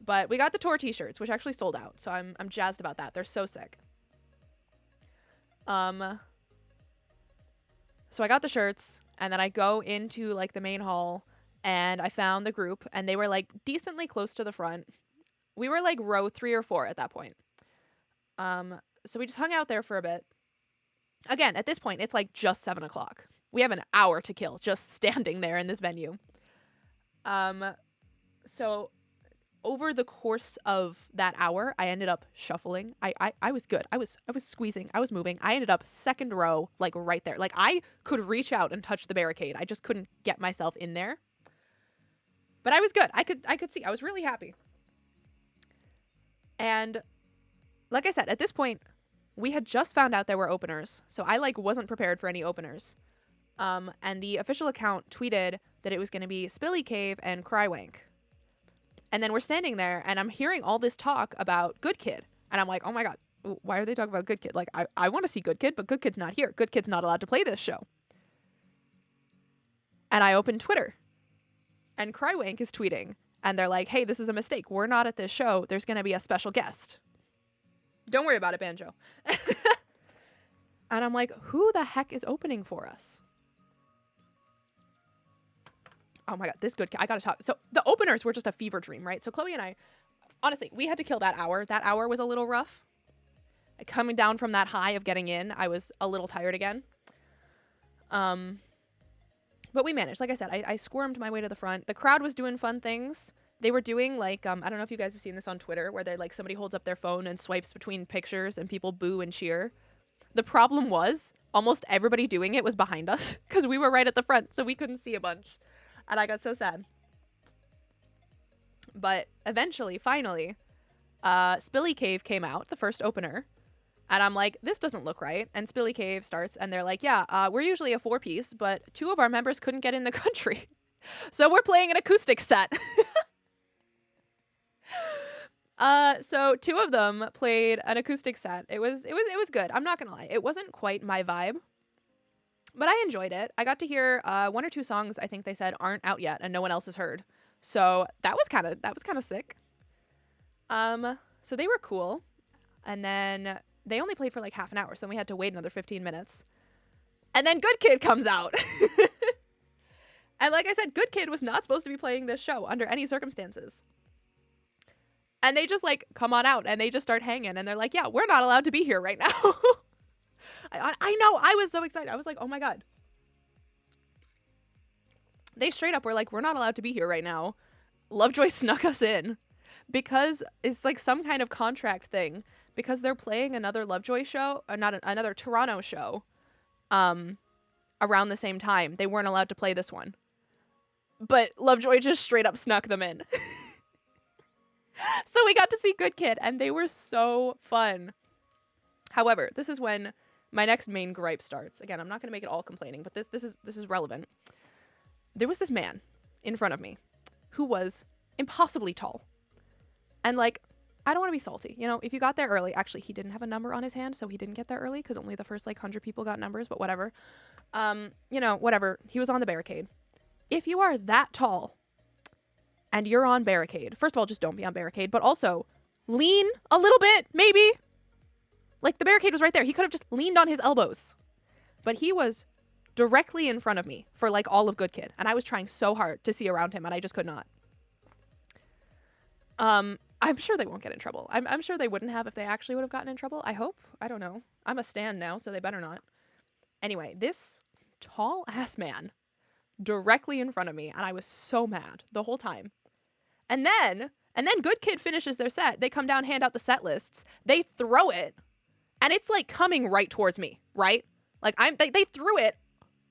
But we got the tour t-shirts, which actually sold out, so I'm jazzed about that. They're so sick. So I got the shirts, and then I go into like the main hall, and I found the group, and they were like decently close to the front. We were like row 3 or 4 at that point. So we just hung out there for a bit. Again, at this point, it's like just 7 o'clock. We have an hour to kill just standing there in this venue. So over the course of that hour, I ended up shuffling. I was good. I was squeezing. I was moving. I ended up second row, like right there. Like I could reach out and touch the barricade. I just couldn't get myself in there. But I was good. I could see. I was really happy. And like I said, at this point, we had just found out there were openers. So I like wasn't prepared for any openers. And the official account tweeted that it was going to be Spilly Cave and Crywank. And then we're standing there and I'm hearing all this talk about Good Kid. And I'm like, oh my God, why are they talking about Good Kid? Like, I want to see Good Kid, but Good Kid's not here. Good Kid's not allowed to play this show. And I opened Twitter and Crywank is tweeting and they're like, hey, this is a mistake. We're not at this show. There's going to be a special guest. Don't worry about it, Banjo. And I'm like, who the heck is opening for us? Oh my God, this Good Kid. I got to talk. So the openers were just a fever dream, right? So Chloe and I, honestly, we had to kill that hour. That hour was a little rough. Coming down from that high of getting in, I was a little tired again. But we managed. Like I said, I squirmed my way to the front. The crowd was doing fun things. They were doing like, I don't know if you guys have seen this on Twitter, where they're like somebody holds up their phone and swipes between pictures and people boo and cheer. The problem was almost everybody doing it was behind us because we were right at the front, so we couldn't see a bunch. And I got so sad. But eventually, finally, Spilly Cave came out, the first opener. And I'm like, this doesn't look right. And Spilly Cave starts, and they're like, yeah, we're usually a 4-piece, but 2 of our members couldn't get in the country. So we're playing an acoustic set. So 2 of them played an acoustic set. It was good. I'm not gonna lie. It wasn't quite my vibe, but I enjoyed it. I got to hear 1 or 2 songs I think they said aren't out yet and no one else has heard. So that was kind of sick. So they were cool. And then they only played for like half an hour, so then we had to wait another 15 minutes. And then Good Kid comes out. And like I said, Good Kid was not supposed to be playing this show under any circumstances. And they just like come on out and they just start hanging and they're like, yeah, we're not allowed to be here right now. I know. I was so excited. I was like, oh my God. They straight up were like, we're not allowed to be here right now. Lovejoy snuck us in because it's like some kind of contract thing because they're playing another Lovejoy show, or not another Toronto show, around the same time. They weren't allowed to play this one. But Lovejoy just straight up snuck them in. So we got to see Good Kid and they were so fun. However, this is when my next main gripe starts. Again, I'm not going to make it all complaining, but this is relevant. There was this man in front of me who was impossibly tall. And like, I don't want to be salty. You know, if you got there early, actually, he didn't have a number on his hand, so he didn't get there early because only the first like 100 people got numbers, but whatever. You know, whatever. He was on the barricade. If you are that tall and you're on barricade, first of all, just don't be on barricade, but also lean a little bit, maybe. Like the barricade was right there. He could have just leaned on his elbows. But he was directly in front of me for like all of Good Kid. And I was trying so hard to see around him and I just could not. I'm sure they won't get in trouble. I'm sure they wouldn't have if they actually would have gotten in trouble. I hope. I don't know. I'm a stan now, so they better not. Anyway, this tall ass man directly in front of me, and I was so mad the whole time. And then, And then Good Kid finishes their set. They come down, hand out the set lists. They throw it, and it's like coming right towards me, right? Like they threw it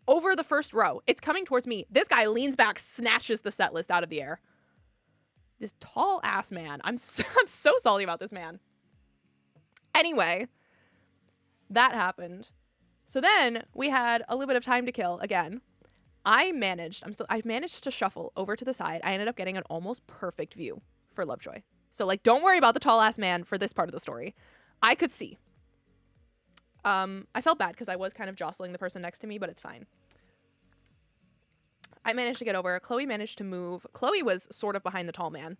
over the first row. It's coming towards me. This guy leans back, snatches the set list out of the air. This tall ass man. I'm so salty about this man. Anyway, that happened. So then we had a little bit of time to kill again. I managed to shuffle over to the side. I ended up getting an almost perfect view for Lovejoy. So like, don't worry about the tall ass man for this part of the story. I could see. I felt bad because I was kind of jostling the person next to me, but it's fine. I managed to get over. Chloe managed to move. Chloe was sort of behind the tall man.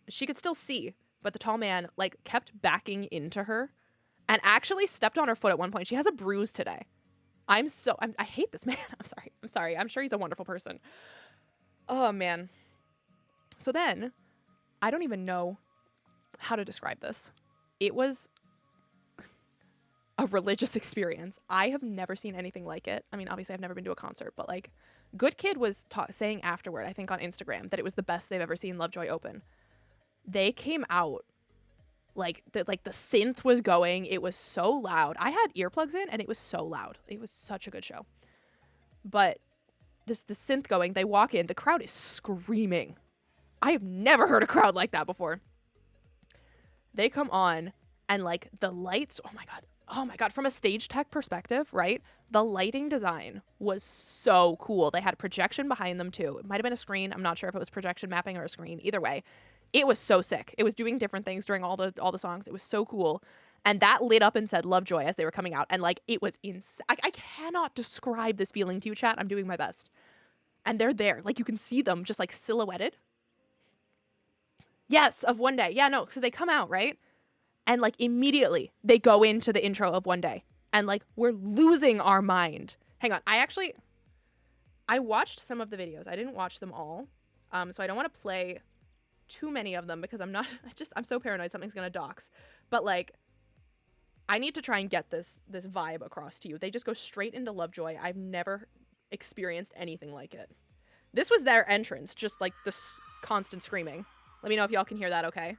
She could still see, but the tall man like kept backing into her and actually stepped on her foot at one point. She has a bruise today. I hate this man. I'm sorry. I'm sure he's a wonderful person. Oh man. So then I don't even know how to describe this. It was a religious experience. I have never seen anything like it. I mean, obviously I've never been to a concert, but like Good Kid was saying afterward, I think on Instagram, that it was the best they've ever seen Lovejoy open. They came out like the synth was going. It was so loud. I had earplugs in and it was so loud. It was such a good show. But the synth going, they walk in, the crowd is screaming. I have never heard a crowd like that before. They come on and like the lights, oh my God, from a stage tech perspective, right? The lighting design was so cool. They had a projection behind them too. It might have been a screen. I'm not sure if it was projection mapping or a screen. Either way, it was so sick. It was doing different things during all the songs. It was so cool. And that lit up and said Lovejoy as they were coming out. And like, it was insane. I cannot describe this feeling to you, chat. I'm doing my best. And they're there. Like, you can see them just like silhouetted. Yes, of One Day. Yeah, no. So they come out, right? And like immediately they go into the intro of One Day. And like, we're losing our mind. Hang on. I watched some of the videos. I didn't watch them all. So I don't want to play too many of them because I'm so paranoid something's going to dox. But like, I need to try and get this vibe across to you. They just go straight into Lovejoy. I've never experienced anything like it. This was their entrance, just like this constant screaming. Let me know if y'all can hear that okay.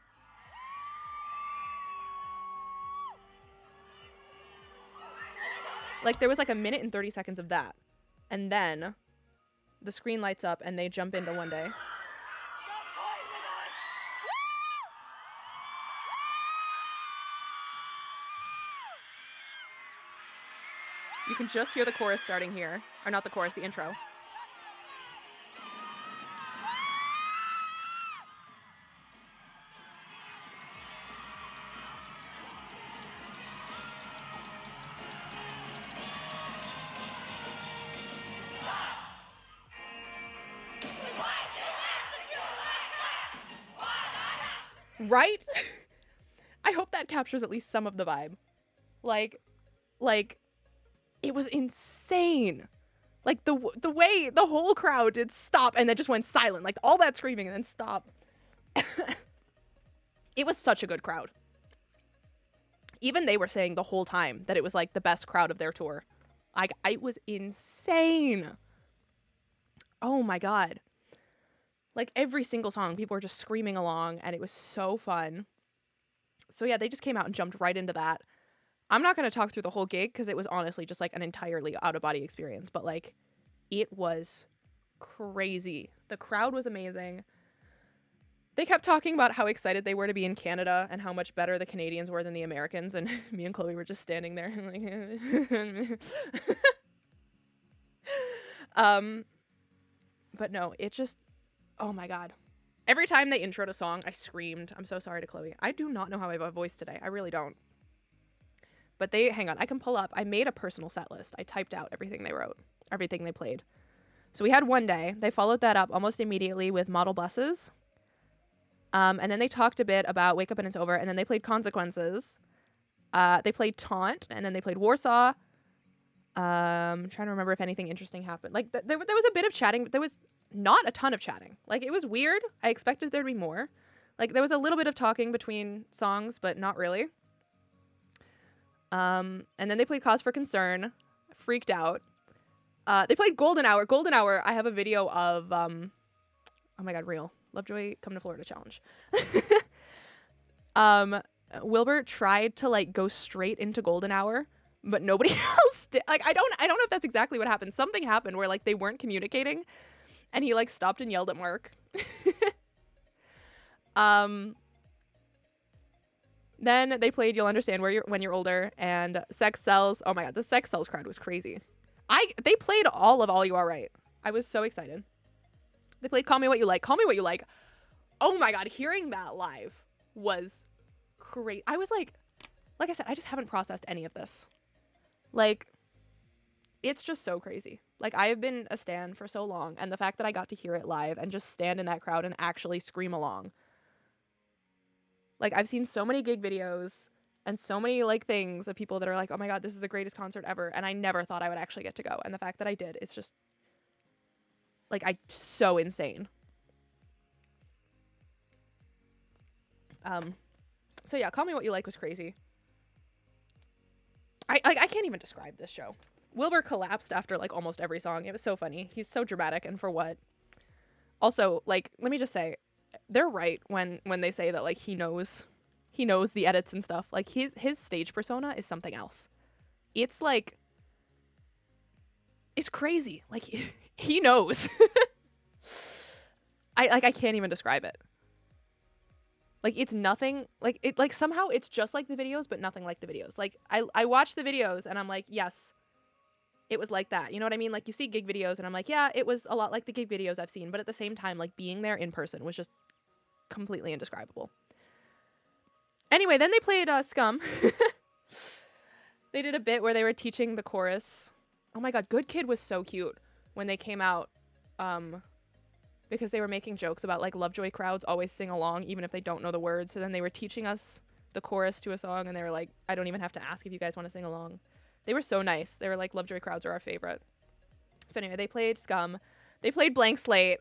Like, there was like a minute and 30 seconds of that. And then the screen lights up and they jump into One Day. You can just hear the chorus starting here. Or not the chorus, the intro. Right? I hope that captures at least some of the vibe. Like, it was insane. Like, the way the whole crowd did stop and then just went silent. Like, all that screaming and then stop. It was such a good crowd. Even they were saying the whole time that it was, like, the best crowd of their tour. Like, it was insane. Oh, my God. Like, every single song, people were just screaming along, and it was so fun. So, yeah, they just came out and jumped right into that. I'm not going to talk through the whole gig because it was honestly just, like, an entirely out-of-body experience. But, like, it was crazy. The crowd was amazing. They kept talking about how excited they were to be in Canada and how much better the Canadians were than the Americans. And me and Chloe were just standing there. But no, it just... Oh my God. Every time they introed a song, I screamed. I'm so sorry to Chloe. I do not know how I have a voice today. I really don't. But hang on, I can pull up. I made a personal set list. I typed out everything they wrote, everything they played. So we had One Day. They followed that up almost immediately with Model Buses. And then they talked a bit about Wake Up and It's Over. And then they played Consequences. They played Taunt. And then they played Warsaw. I'm trying to remember if anything interesting happened. Like, there was a bit of chatting, but there was not a ton of chatting. Like, it was weird. I expected there to be more. Like, there was a little bit of talking between songs, but not really. And then they played Cause for Concern. Freaked out. They played Golden Hour. Golden Hour, I have a video of, oh my God, real. Lovejoy come to Florida challenge. Wilbur tried to like go straight into golden hour, but nobody else did. Like I don't know if that's exactly what happened. Something happened where like they weren't communicating, and he like stopped and yelled at Mark. Then they played You'll Understand When You're Older and Sex Sells. Oh my god, the Sex Sells crowd was crazy. They played all of All You Are Right. I was so excited. They played Call Me What You Like. Call Me What You Like. Oh my god, hearing that live was great. I was like I said, I just haven't processed any of this. Like, it's just so crazy. Like, I have been a stan for so long, and the fact that I got to hear it live and just stand in that crowd and actually scream along. Like, I've seen so many gig videos and so many, like, things of people that are like, oh my god, this is the greatest concert ever, and I never thought I would actually get to go. And the fact that I did is just, like, so insane. So yeah, Call Me What You Like was crazy. I can't even describe this show. Wilbur collapsed after like almost every song. It was so funny. He's so dramatic, and for what? Also, like, let me just say, they're right when they say that like he knows the edits and stuff. Like his stage persona is something else. It's like, it's crazy. Like he knows. I can't even describe it. Like, it's nothing, like, it, like, somehow it's just like the videos, but nothing like the videos. Like, I watch the videos, and I'm like, yes, it was like that. You know what I mean? Like, you see gig videos, and I'm like, yeah, it was a lot like the gig videos I've seen. But at the same time, like, being there in person was just completely indescribable. Anyway, then they played Scum. They did a bit where they were teaching the chorus. Oh my god, Good Kid was so cute when they came out. Because they were making jokes about, like, Lovejoy crowds always sing along, even if they don't know the words. So then they were teaching us the chorus to a song, and they were like, I don't even have to ask if you guys want to sing along. They were so nice. They were like, Lovejoy crowds are our favorite. So anyway, they played Scum. They played Blank Slate.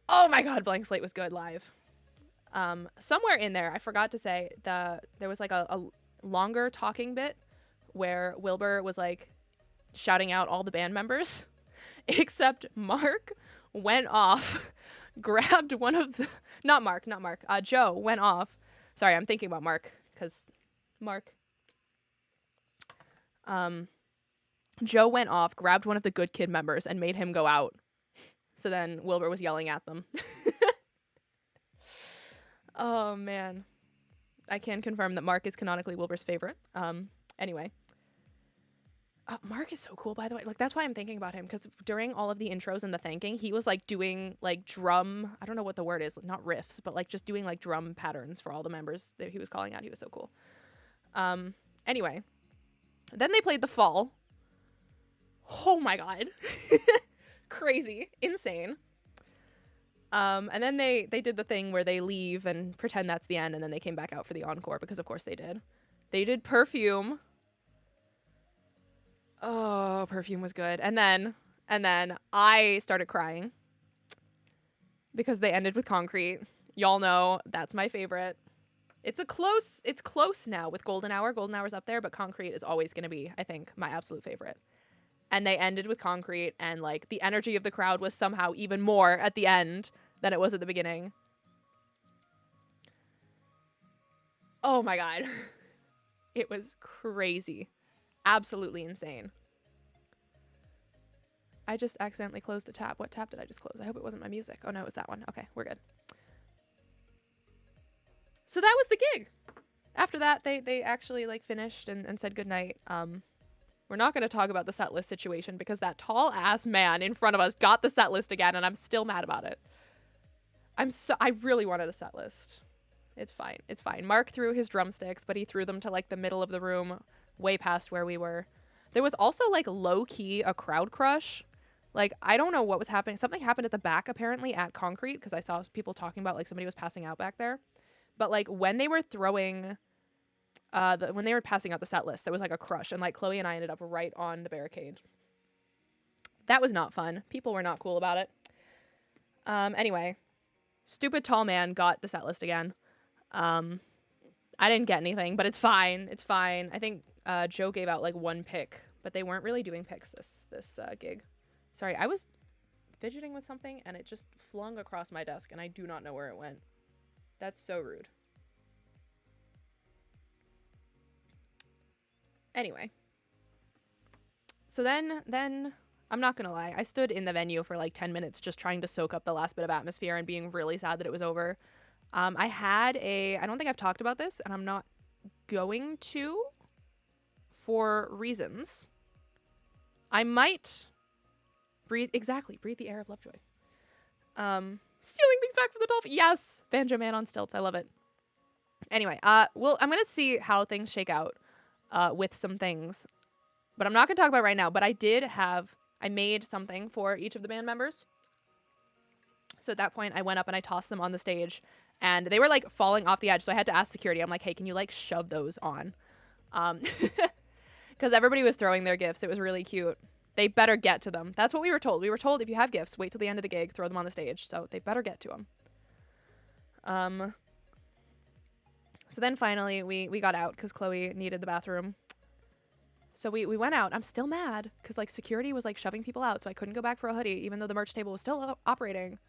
Oh my god, Blank Slate was good live. Somewhere in there, I forgot to say, there was, like, a longer talking bit where Wilbur was, like, shouting out all the band members, except Mark went off, grabbed one of the, Joe went off. Sorry, I'm thinking about Mark, because Mark. Joe went off, grabbed one of the Good Kid members, and made him go out. So then Wilbur was yelling at them. Oh, man. I can confirm that Mark is canonically Wilbur's favorite. Anyway. Mark is so cool, by the way. Like, that's why I'm thinking about him, because during all of the intros and the thanking, he was, like, doing, like, drum, I don't know what the word is, not riffs, but, like, just doing, like, drum patterns for all the members that he was calling out. He was so cool. Anyway. Then they played The Fall. Oh, my God. Crazy. Insane. And then they did the thing where they leave and pretend that's the end, and then they came back out for the encore, because, of course, they did. They did Perfume. Oh, Perfume was good. And then I started crying because they ended with Concrete. Y'all know that's my favorite. It's close now with Golden Hour. Golden Hour's up there, but Concrete is always going to be, I think, my absolute favorite. And they ended with Concrete, and like the energy of the crowd was somehow even more at the end than it was at the beginning. Oh my god. It was crazy. Absolutely insane. I just accidentally closed a tab. What tab did I just close? I hope it wasn't my music. Oh no, it was that one. Okay, we're good. So that was the gig. After that, they actually like finished and said goodnight. We're not going to talk about the set list situation because that tall ass man in front of us got the set list again, and I'm still mad about it. I really wanted a set list. It's fine. It's fine. Mark threw his drumsticks, but he threw them to like the middle of the room, way past where we were. There was also like low key a crowd crush. Like, I don't know what was happening. Something happened at the back apparently at Concrete, because I saw people talking about like somebody was passing out back there. But like when they were throwing when they were passing out the set list, there was like a crush, and like Chloe and I ended up right on the barricade. That was not fun. People were not cool about it. Anyway, stupid tall man got the set list again. I didn't get anything, but it's fine. It's fine. I think Joe gave out like one pick, but they weren't really doing picks this gig. Sorry, I was fidgeting with something and it just flung across my desk and I do not know where it went. That's so rude. Anyway. So then I'm not gonna lie, I stood in the venue for like 10 minutes just trying to soak up the last bit of atmosphere and being really sad that it was over. I don't think I've talked about this, and I'm not going to for reasons. I might breathe the air of Lovejoy. Stealing things back from the dolphin. Yes, Banjo Man on stilts. I love it. Anyway, I'm gonna see how things shake out with some things, but I'm not gonna talk about it right now. But I made something for each of the band members. So at that point, I went up and I tossed them on the stage, and they were like falling off the edge. So I had to ask security. I'm like, hey, can you like shove those on? Because everybody was throwing their gifts. It was really cute. They better get to them. That's what we were told. We were told if you have gifts, wait till the end of the gig, throw them on the stage. So they better get to them. So then finally we got out because Chloe needed the bathroom. So we went out. I'm still mad because like security was like shoving people out, so I couldn't go back for a hoodie even though the merch table was still operating.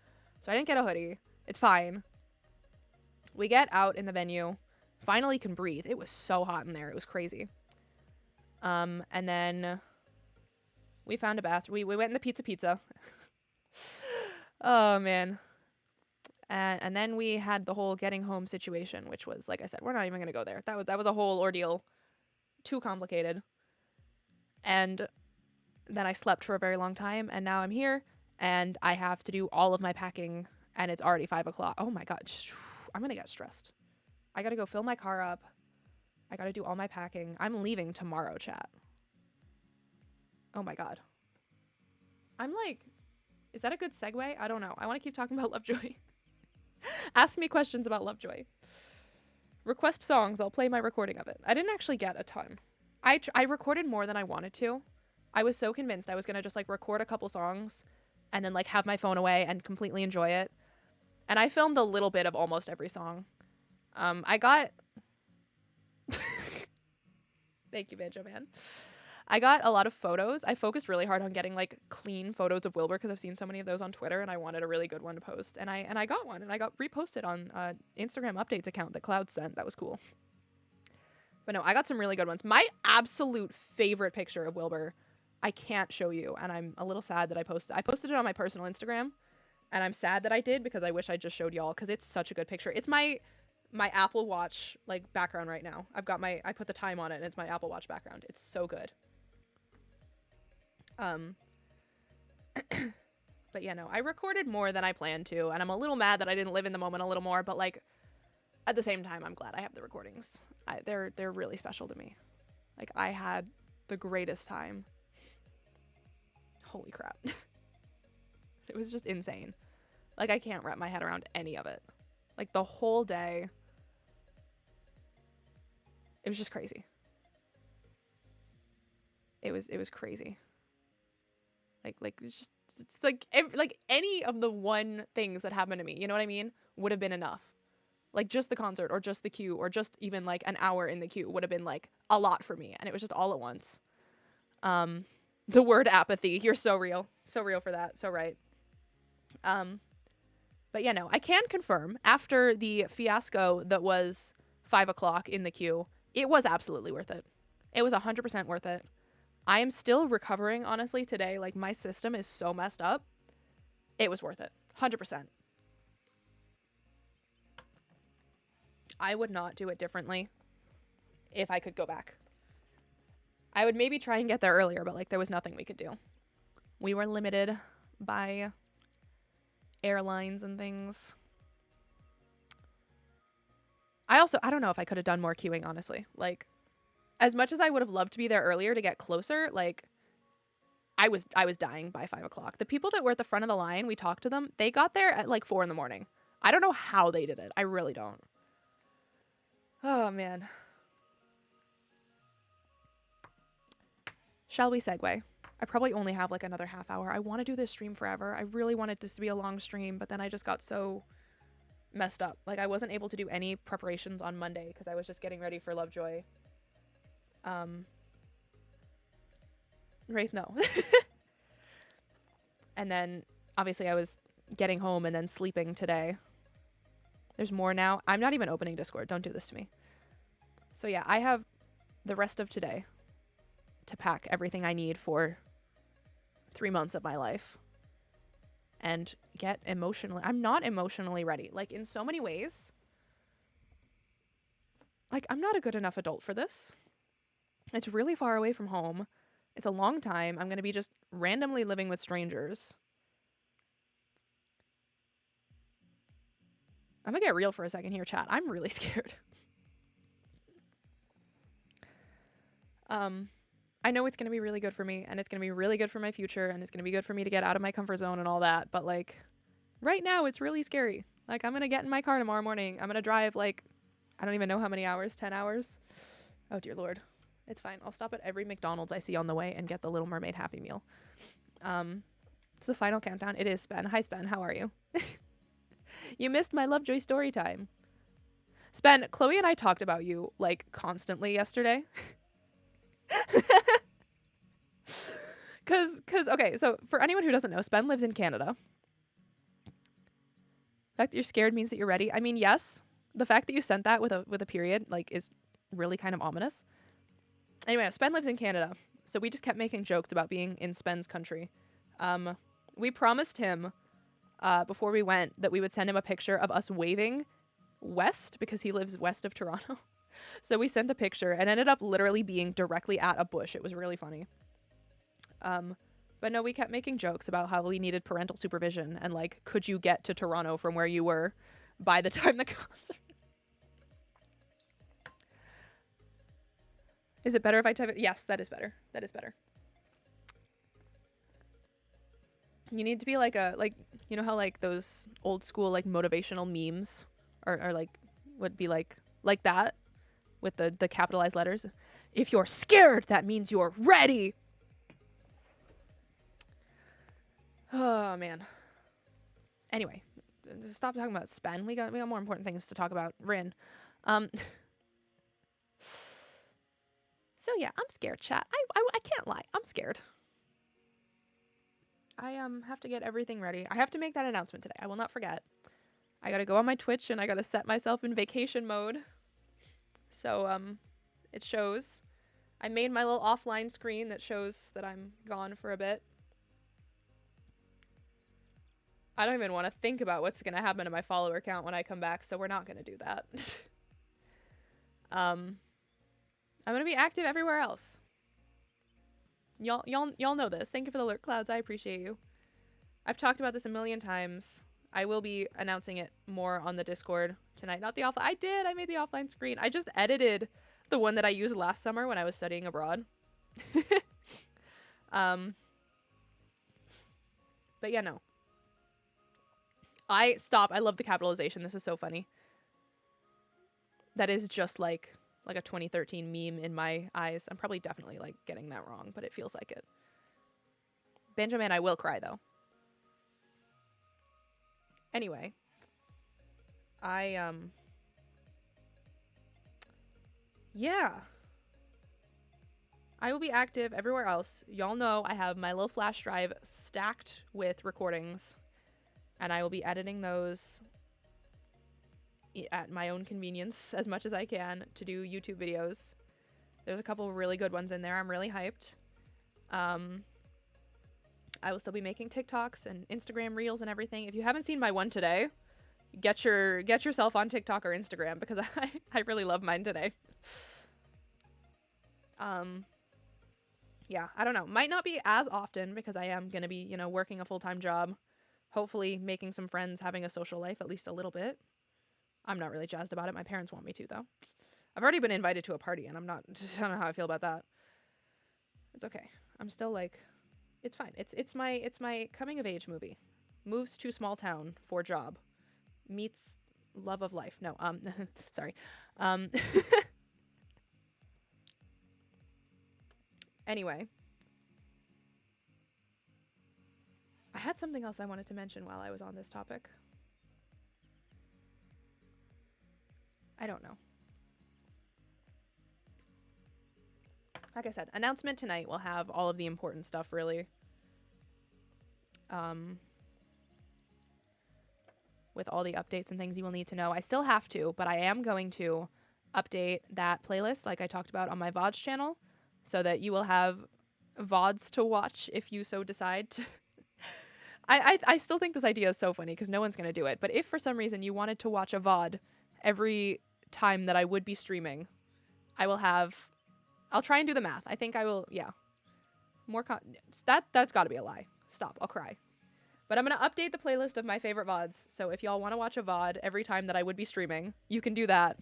So I didn't get a hoodie. It's fine. We get out in the venue. Finally can breathe. It was so hot in there. It was crazy. And then we found a bathroom. We went in the pizza. Oh man. And then we had the whole getting home situation, which was, like I said, we're not even gonna go there. That was a whole ordeal. Too complicated. And then I slept for a very long time, and now I'm here, and I have to do all of my packing, and it's already 5 o'clock. Oh my god, I'm gonna get stressed. I gotta go fill my car up. I gotta do all my packing. I'm leaving tomorrow, chat. Oh my god. I'm like, is that a good segue? I don't know. I want to keep talking about Lovejoy. Ask me questions about Lovejoy. Request songs. I'll play my recording of it. I didn't actually get a ton. I recorded more than I wanted to. I was so convinced I was going to just like record a couple songs and then like have my phone away and completely enjoy it. And I filmed a little bit of almost every song. I got... Thank you, Banjo Man. I got a lot of photos. I focused really hard on getting like clean photos of Wilbur because I've seen so many of those on Twitter and I wanted a really good one to post. And I got one, and I got reposted on Instagram updates account that Cloud sent. That was cool. But no, I got some really good ones. My absolute favorite picture of Wilbur, I can't show you, and I'm a little sad that I posted it on my personal Instagram, and I'm sad that I did because I wish I just showed y'all because it's such a good picture. It's my Apple Watch like background right now. I put the time on it and it's my Apple Watch background. It's so good. But yeah, no, I recorded more than I planned to, and I'm a little mad that I didn't live in the moment a little more, but like at the same time, I'm glad I have the recordings. They're really special to me. Like I had the greatest time. Holy crap. It was just insane. Like I can't wrap my head around any of it. Like the whole day. It was just crazy. It was crazy. Like it's like any of the one things that happened to me, you know what I mean, would have been enough. Like just the concert or just the queue or just even like an hour in the queue would have been like a lot for me, and it was just all at once. The word apathy, you're so real for that, so right. But yeah, no, I can confirm after the fiasco that was 5 o'clock in the queue, it was absolutely worth it. It was 100% worth it. I am still recovering, honestly, today. Like, my system is so messed up. It was worth it. 100%. I would not do it differently if I could go back. I would maybe try and get there earlier, but, like, there was nothing we could do. We were limited by airlines and things. I don't know if I could have done more queuing, honestly. Like, as much as I would have loved to be there earlier to get closer, like, I was dying by 5 o'clock. The people that were at the front of the line, we talked to them, they got there at like 4 a.m. I don't know how they did it. I really don't. Oh, man. Shall we segue? I probably only have like another half hour. I want to do this stream forever. I really wanted this to be a long stream, but then I just got so messed up. Like, I wasn't able to do any preparations on Monday because I was just getting ready for Lovejoy. Wraith, no. And then obviously I was getting home and then sleeping today. There's more now. I'm not even opening Discord. Don't do this to me. So yeah, I have the rest of today to pack everything I need for 3 months of my life and get emotionally. I'm not emotionally ready. Like, in so many ways, like, I'm not a good enough adult for this. It's really far away from home. It's a long time. I'm going to be just randomly living with strangers. I'm going to get real for a second here, chat. I'm really scared. I know it's going to be really good for me, and it's going to be really good for my future, and it's going to be good for me to get out of my comfort zone and all that, but, like, right now it's really scary. Like, I'm going to get in my car tomorrow morning. I'm going to drive, like, I don't even know how many hours, 10 hours? Oh, dear Lord. It's fine. I'll stop at every McDonald's I see on the way and get the Little Mermaid Happy Meal. It's the final countdown. It is Spen. Hi, Spen. How are you? You missed my Lovejoy story time. Spen, Chloe and I talked about you, like, constantly yesterday. Okay, so for anyone who doesn't know, Spen lives in Canada. The fact that you're scared means that you're ready. I mean, yes, the fact that you sent that with a period, like, is really kind of ominous. Anyway, Spen lives in Canada, so we just kept making jokes about being in Spen's country. We promised him before we went that we would send him a picture of us waving west, because he lives west of Toronto. So we sent a picture and ended up literally being directly at a bush. It was really funny. But no, we kept making jokes about how we needed parental supervision and, like, could you get to Toronto from where you were by the time the concert. Is it better if I type it? Yes, that is better. That is better. You need to be like you know how, like, those old school, like, motivational memes are like, would be like that with the capitalized letters. If you're scared, that means you're ready. Oh, man. Anyway, stop talking about Spen. We got more important things to talk about. Rin. So yeah, I'm scared, chat. I can't lie. I'm scared. I have to get everything ready. I have to make that announcement today. I will not forget. I gotta go on my Twitch and I gotta set myself in vacation mode. So it shows. I made my little offline screen that shows that I'm gone for a bit. I don't even want to think about what's going to happen to my follower count when I come back, so we're not going to do that. I'm going to be active everywhere else. Y'all know this. Thank you for the alert clouds. I appreciate you. I've talked about this a million times. I will be announcing it more on the Discord tonight. Not the offline. I made the offline screen. I just edited the one that I used last summer when I was studying abroad. But yeah, no. I love the capitalization. This is so funny. That is just like a 2013 meme in my eyes. I'm probably definitely, like, getting that wrong, but it feels like it. Benjamin, I will cry though. Anyway, yeah. I will be active everywhere else. Y'all know I have my little flash drive stacked with recordings, and I will be editing those at my own convenience as much as I can to do YouTube videos. There's a couple of really good ones in there. I'm really hyped. I will still be making TikToks and Instagram reels and everything. If you haven't seen my one today, get yourself on TikTok or Instagram, because I really love mine today. Yeah, I don't know. Might not be as often because I am going to be, working a full-time job. Hopefully making some friends, having a social life at least a little bit. I'm not really jazzed about it. My parents want me to, though. I've already been invited to a party, and I don't know how I feel about that. It's okay. I'm still like, it's fine. It's my coming of age movie. Moves to small town for job. Meets love of life. No, sorry. Anyway. I had something else I wanted to mention while I was on this topic. I don't know. Like I said, announcement tonight will have all of the important stuff, really. with all the updates and things you will need to know. I still have to, but I am going to update that playlist like I talked about on my VODs channel so that you will have VODs to watch if you so decide to. I still think this idea is so funny because no one's going to do it. But if for some reason you wanted to watch a VOD every time that I would be streaming, I'll try and do the math. I think I will, yeah. That's got to be a lie. Stop, I'll cry. But I'm going to update the playlist of my favorite VODs. So if y'all want to watch a VOD every time that I would be streaming, you can do that.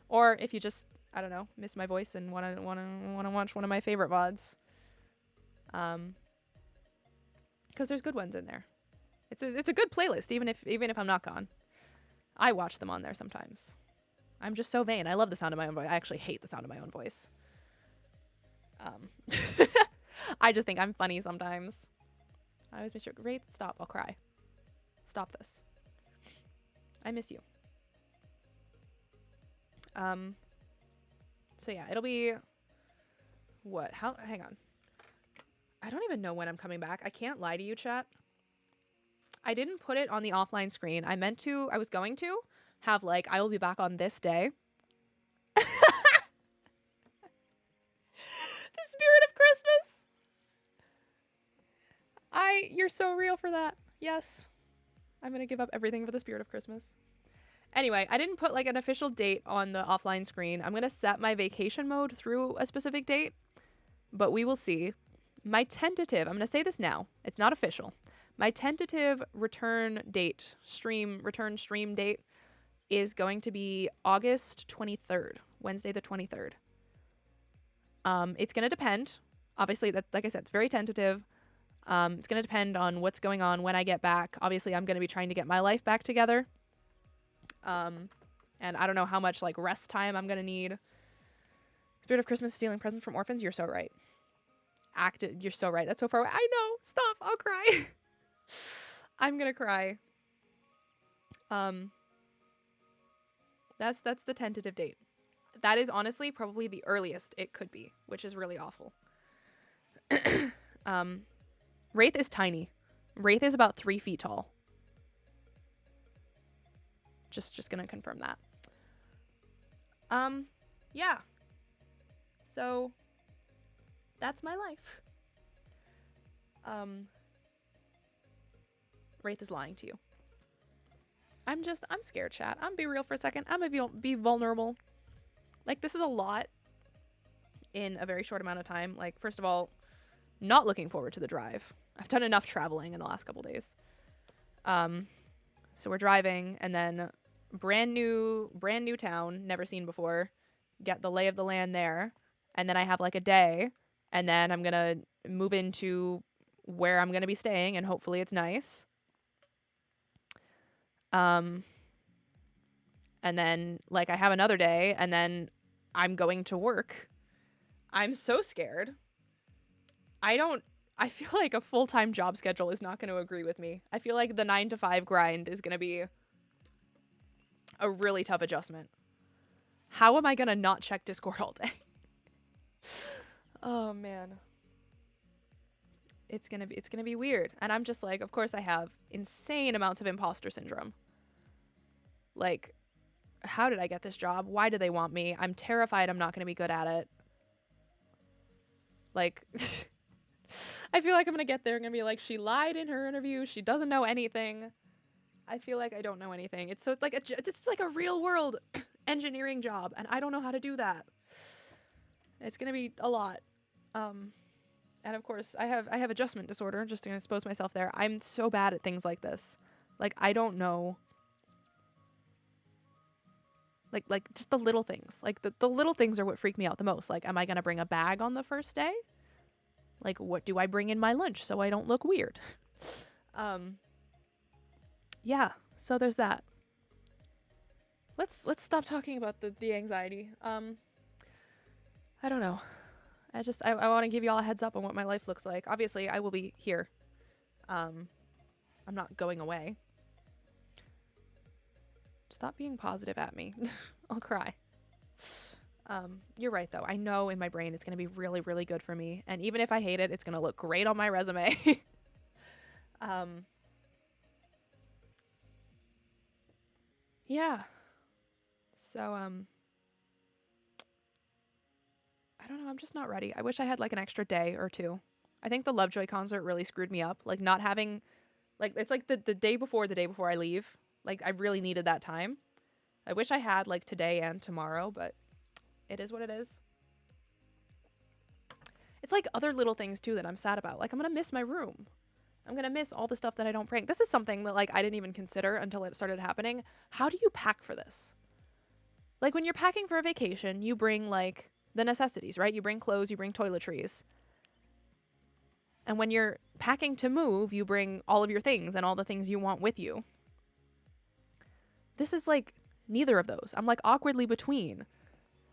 Or if you just, I don't know, miss my voice and want to watch one of my favorite VODs. Because there's good ones in there. It's a good playlist, even if I'm not gone. I watch them on there sometimes. I'm just so vain. I love the sound of my own voice. I actually hate the sound of my own voice. I just think I'm funny sometimes. I always make sure. Wraith, stop. I'll cry. Stop this. I miss you. So yeah, it'll be what? Hang on. I don't even know when I'm coming back. I can't lie to you, chat. I didn't put it on the offline screen. I was going to have like, I will be back on this day. The spirit of Christmas. You're so real for that. Yes. I'm going to give up everything for the spirit of Christmas. Anyway, I didn't put like an official date on the offline screen. I'm going to set my vacation mode through a specific date, but we will see. My tentative, I'm going to say this now. It's not official. My tentative return stream date is going to be August 23rd, Wednesday the 23rd. It's going to depend. Obviously, that, like I said, it's very tentative. It's going to depend on what's going on when I get back. Obviously, I'm going to be trying to get my life back together. And I don't know how much like rest time I'm going to need. Spirit of Christmas stealing presents from orphans. You're so right. You're so right. That's so far away. I know. Stop. I'll cry. I'm going to cry. That's the tentative date. That is honestly probably the earliest it could be, which is really awful. Wraith is tiny. Wraith is about 3 feet tall. Just gonna confirm that. Yeah. So that's my life. Wraith is lying to you. I'm scared, chat. I'm be real for a second. I'm gonna be vulnerable. Like, this is a lot in a very short amount of time. Like, first of all, not looking forward to the drive. I've done enough traveling in the last couple days. So we're driving, and then brand new town, never seen before. Get the lay of the land there, and then I have like a day, and then I'm gonna move into where I'm gonna be staying, and hopefully it's nice. And then like I have another day, and then I'm going to work. I'm so scared. I feel like a full-time job schedule is not going to agree with me. I feel like the 9-to-5 grind is going to be a really tough adjustment. How am I going to not check Discord all day? Oh man. It's going to be weird. And I'm just like, of course I have insane amounts of imposter syndrome. Like, how did I get this job? Why do they want me? I'm terrified I'm not going to be good at it. Like, I feel like I'm going to get there and going to be like, she lied in her interview. She doesn't know anything. I feel like I don't know anything. It's like a real world engineering job, and I don't know how to do that. It's going to be a lot. And of course, I have adjustment disorder, just to expose myself there. I'm so bad at things like this. Like, I don't know. Like just the little things. Like, the little things are what freak me out the most. Like, am I going to bring a bag on the first day? Like, what do I bring in my lunch so I don't look weird? Yeah, so there's that. Let's stop talking about the anxiety. I don't know. I want to give you all a heads up on what my life looks like. Obviously, I will be here. I'm not going away. Stop being positive at me. I'll cry. You're right, though. I know in my brain it's going to be really, really good for me. And even if I hate it, it's going to look great on my resume. Yeah. So, I don't know. I'm just not ready. I wish I had like an extra day or two. I think the Lovejoy concert really screwed me up. Like not having, like it's like the day before I leave. Like I really needed that time. I wish I had like today and tomorrow, but it is what it is. It's like other little things too that I'm sad about. Like I'm gonna miss my room. I'm gonna miss all the stuff that I don't bring. This is something that like I didn't even consider until it started happening. How do you pack for this? Like when you're packing for a vacation, you bring like the necessities, right? You bring clothes, you bring toiletries. And when you're packing to move, you bring all of your things and all the things you want with you. This is like neither of those. I'm like awkwardly between.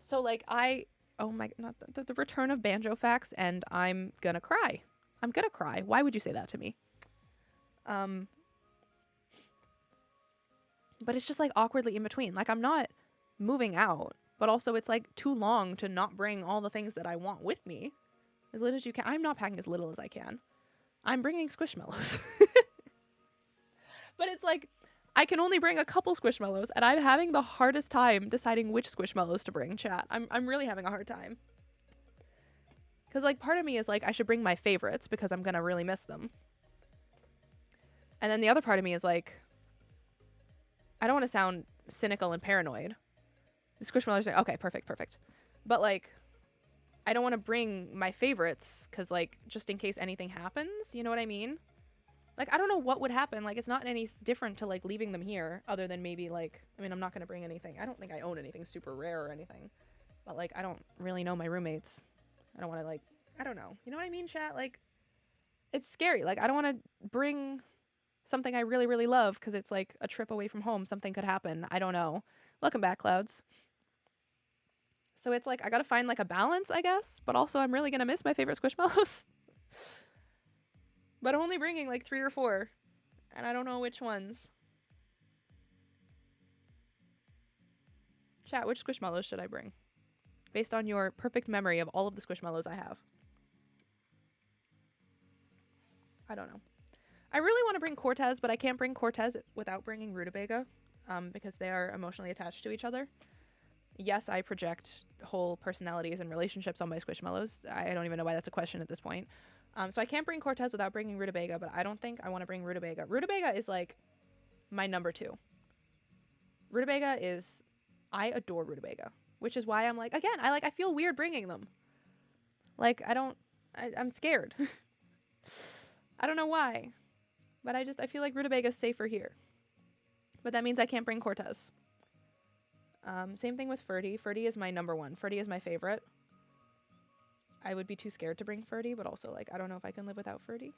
So like oh my, not the return of banjo facts, and I'm gonna cry. I'm gonna cry. Why would you say that to me? But it's just like awkwardly in between. Like I'm not moving out, but also it's like too long to not bring all the things that I want with me. As little as you can. I'm not packing as little as I can. I'm bringing Squishmallows. But it's like, I can only bring a couple Squishmallows, and I'm having the hardest time deciding which Squishmallows to bring, chat. I'm really having a hard time. Because, like, part of me is like, I should bring my favorites, because I'm gonna really miss them. And then the other part of me is like, I don't want to sound cynical and paranoid. The Squishmallows are, okay, perfect. But, like, I don't want to bring my favorites, because, like, just in case anything happens, you know what I mean? Like, I don't know what would happen. Like, it's not any different to, like, leaving them here, other than maybe, like, I mean, I'm not going to bring anything. I don't think I own anything super rare or anything. But, like, I don't really know my roommates. I don't want to, like, I don't know. You know what I mean, chat? Like, it's scary. Like, I don't want to bring something I really, really love, because it's, like, a trip away from home. Something could happen. I don't know. Welcome back, Clouds. So it's, like, I got to find, like, a balance, I guess. But also, I'm really going to miss my favorite Squishmallows. But I'm only bringing like 3 or 4. And I don't know which ones. Chat, which Squishmallows should I bring? Based on your perfect memory of all of the Squishmallows I have. I don't know. I really want to bring Cortez, but I can't bring Cortez without bringing Rutabaga. Because they are emotionally attached to each other. Yes, I project whole personalities and relationships on my Squishmallows. I don't even know why that's a question at this point. So I can't bring Cortez without bringing Rutabaga, but I don't think I want to bring Rutabaga. Rutabaga is like my number 2. Rutabaga is, I adore Rutabaga, which is why I'm like, again, I feel weird bringing them. Like, I'm scared. I don't know why, but I feel like Rutabaga is safer here. But that means I can't bring Cortez. Same thing with Ferdy. Ferdy is my number 1. Ferdy is my favorite. I would be too scared to bring Ferdy, but also, like, I don't know if I can live without Ferdy.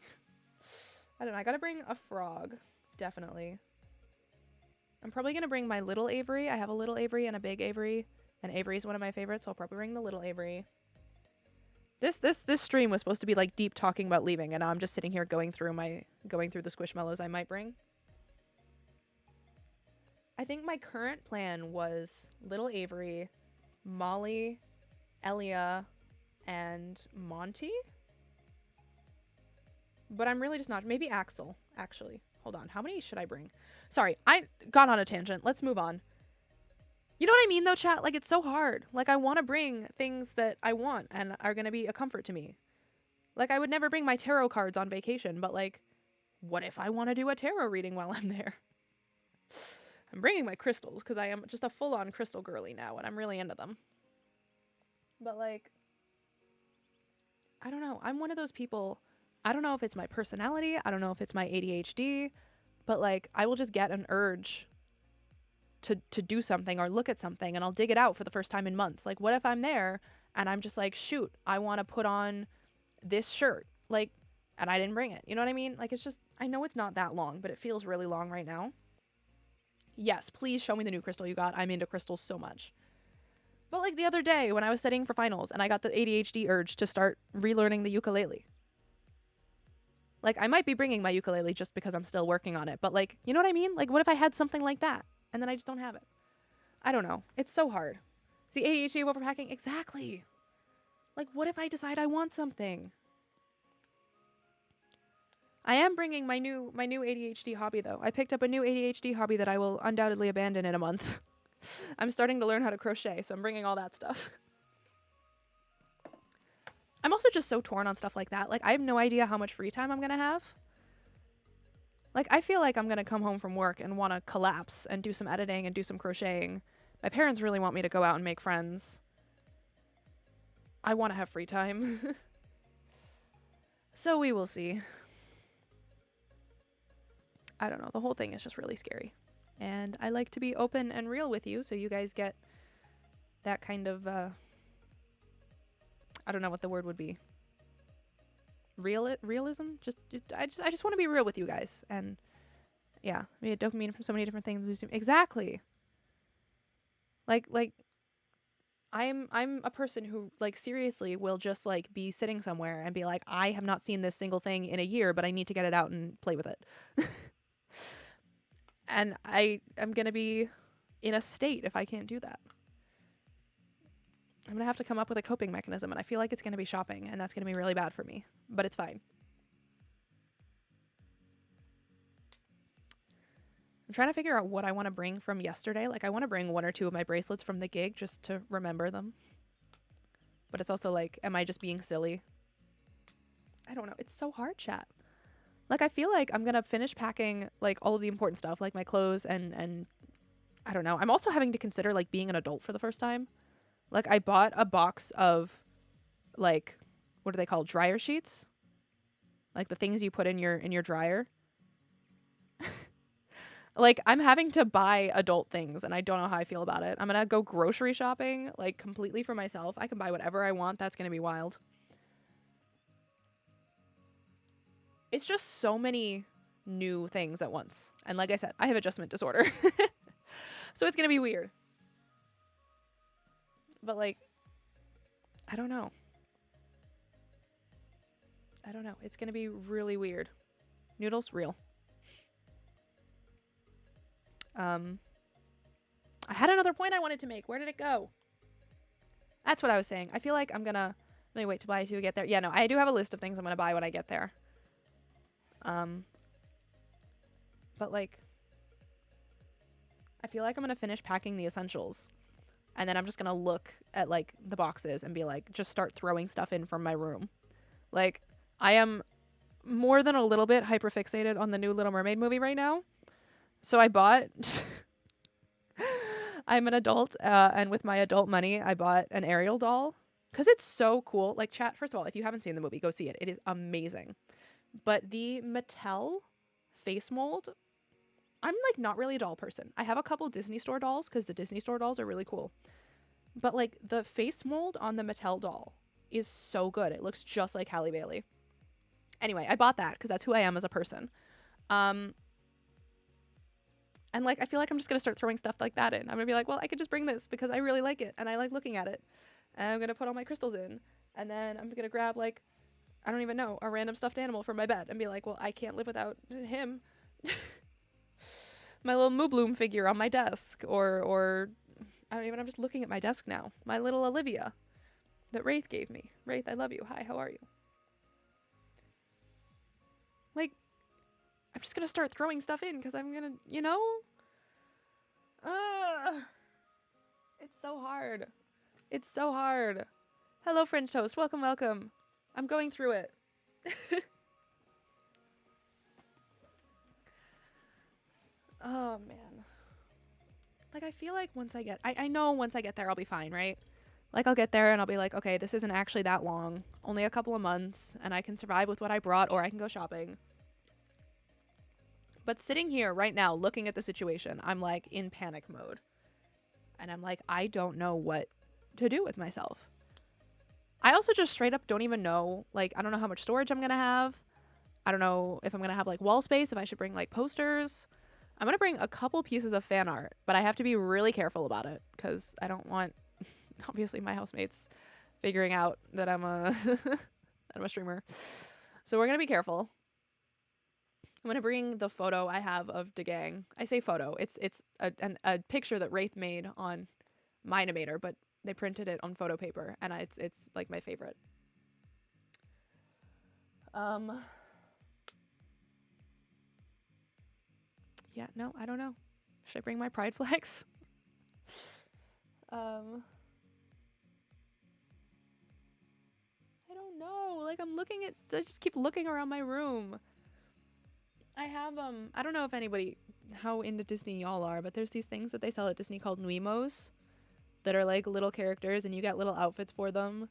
I don't know. I gotta bring a frog. Definitely. I'm probably gonna bring my little Avery. I have a little Avery and a big Avery. And Avery's one of my favorites, so I'll probably bring the little Avery. This stream was supposed to be, like, deep talking about leaving, and now I'm just sitting here going through the Squishmallows I might bring. I think my current plan was little Avery, Molly, Elia, and Monty. But I'm really just not. Maybe Axel, actually. Hold on. How many should I bring? Sorry, I got on a tangent. Let's move on. You know what I mean, though, chat? Like, it's so hard. Like, I want to bring things that I want and are going to be a comfort to me. Like, I would never bring my tarot cards on vacation, but, like, what if I want to do a tarot reading while I'm there? I'm bringing my crystals, because I am just a full-on crystal girly now, and I'm really into them. But, like, I don't know. I'm one of those people, I don't know if it's my personality, I don't know if it's my ADHD, but, like, I will just get an urge to do something or look at something, and I'll dig it out for the first time in months. Like, what if I'm there, and I'm just like, shoot, I want to put on this shirt, like, and I didn't bring it. You know what I mean? Like, it's just, I know it's not that long, but it feels really long right now. Yes, please show me the new crystal you got. I'm into crystals so much. But, like, the other day when I was studying for finals and I got the ADHD urge to start relearning the ukulele. Like, I might be bringing my ukulele just because I'm still working on it. But, like, you know what I mean? Like, what if I had something like that and then I just don't have it? I don't know. It's so hard. See, ADHD of overpacking? Exactly. Like, what if I decide I want something? I am bringing my new ADHD hobby though. I picked up a new ADHD hobby that I will undoubtedly abandon in a month. I'm starting to learn how to crochet, so I'm bringing all that stuff. I'm also just so torn on stuff like that. Like, I have no idea how much free time I'm going to have. Like, I feel like I'm going to come home from work and want to collapse and do some editing and do some crocheting. My parents really want me to go out and make friends. I want to have free time. So we will see. I don't know. The whole thing is just really scary. And I like to be open and real with you so you guys get that kind of, I don't know what the word would be. Realism? I just want to be real with you guys. And yeah, we get dopamine from so many different things. Exactly. Like I'm a person who, like, seriously will just, like, be sitting somewhere and be like, I have not seen this single thing in a year, but I need to get it out and play with it. And I'm going to be in a state if I can't do that. I'm going to have to come up with a coping mechanism, and I feel like it's going to be shopping, and that's going to be really bad for me, but it's fine. I'm trying to figure out what I want to bring from yesterday. Like, I want to bring 1 or 2 of my bracelets from the gig just to remember them. But it's also like, am I just being silly? I don't know. It's so hard, chat. Like, I feel like I'm going to finish packing, like, all of the important stuff, like my clothes and I don't know. I'm also having to consider, like, being an adult for the first time. Like, I bought a box of, like, what are they called? Dryer sheets? Like, the things you put in your dryer. Like, I'm having to buy adult things, and I don't know how I feel about it. I'm going to go grocery shopping, like, completely for myself. I can buy whatever I want. That's going to be wild. It's just so many new things at once. And like I said, I have adjustment disorder. So it's going to be weird. But, like, I don't know. It's going to be really weird. Noodles, real. I had another point I wanted to make. Where did it go? That's what I was saying. I feel like I'm going to... Let me wait to buy to get there. Yeah, no, I do have a list of things I'm going to buy when I get there. But, like, I feel like I'm going to finish packing the essentials. And then I'm just going to look at, like, the boxes and be like, just start throwing stuff in from my room. Like, I am more than a little bit hyperfixated on the new Little Mermaid movie right now. So I bought... I'm an adult, and with my adult money, I bought an Ariel doll. Because it's so cool. Like, chat, first of all, if you haven't seen the movie, go see it. It is amazing. But the Mattel face mold... I'm, like, not really a doll person. I have a couple Disney Store dolls, because the Disney Store dolls are really cool. But, like, the face mold on the Mattel doll is so good. It looks just like Halle Bailey. Anyway, I bought that, because that's who I am as a person. And, like, I feel like I'm just going to start throwing stuff like that in. I'm going to be like, well, I could just bring this, because I really like it, and I like looking at it. And I'm going to put all my crystals in. And then I'm going to grab, like, I don't even know, a random stuffed animal from my bed, and be like, well, I can't live without him. My little Moo Bloom figure on my desk, or I don't even, I'm just looking at my desk now. My little Olivia that Wraith gave me. Wraith, I love you. Hi, how are you? Like, I'm just gonna start throwing stuff in, because I'm gonna, you know? It's so hard. It's so hard. Hello, French Toast. Welcome, welcome. I'm going through it. Oh, man. Like, I feel like once I get... I know once I get there, I'll be fine, right? Like, I'll get there and I'll be like, okay, this isn't actually that long. Only a couple of months, and I can survive with what I brought, or I can go shopping. But sitting here right now, looking at the situation, I'm, like, in panic mode. And I'm like, I don't know what to do with myself. I also just straight up don't even know, like, I don't know how much storage I'm gonna have. I don't know if I'm gonna have, like, wall space, if I should bring, like, posters. I'm going to bring a couple pieces of fan art, but I have to be really careful about it, because I don't want, obviously, my housemates figuring out that I'm a, that I'm a streamer. So we're going to be careful. I'm going to bring the photo I have of the gang. I say photo. It's a picture that Wraith made on Minimator, but they printed it on photo paper, and it's like my favorite. Yeah, no, I don't know. Should I bring my pride flags? I don't know. Like, I just keep looking around my room. I have, I don't know if how into Disney y'all are, but there's these things that they sell at Disney called Nuimos that are like little characters and you get little outfits for them.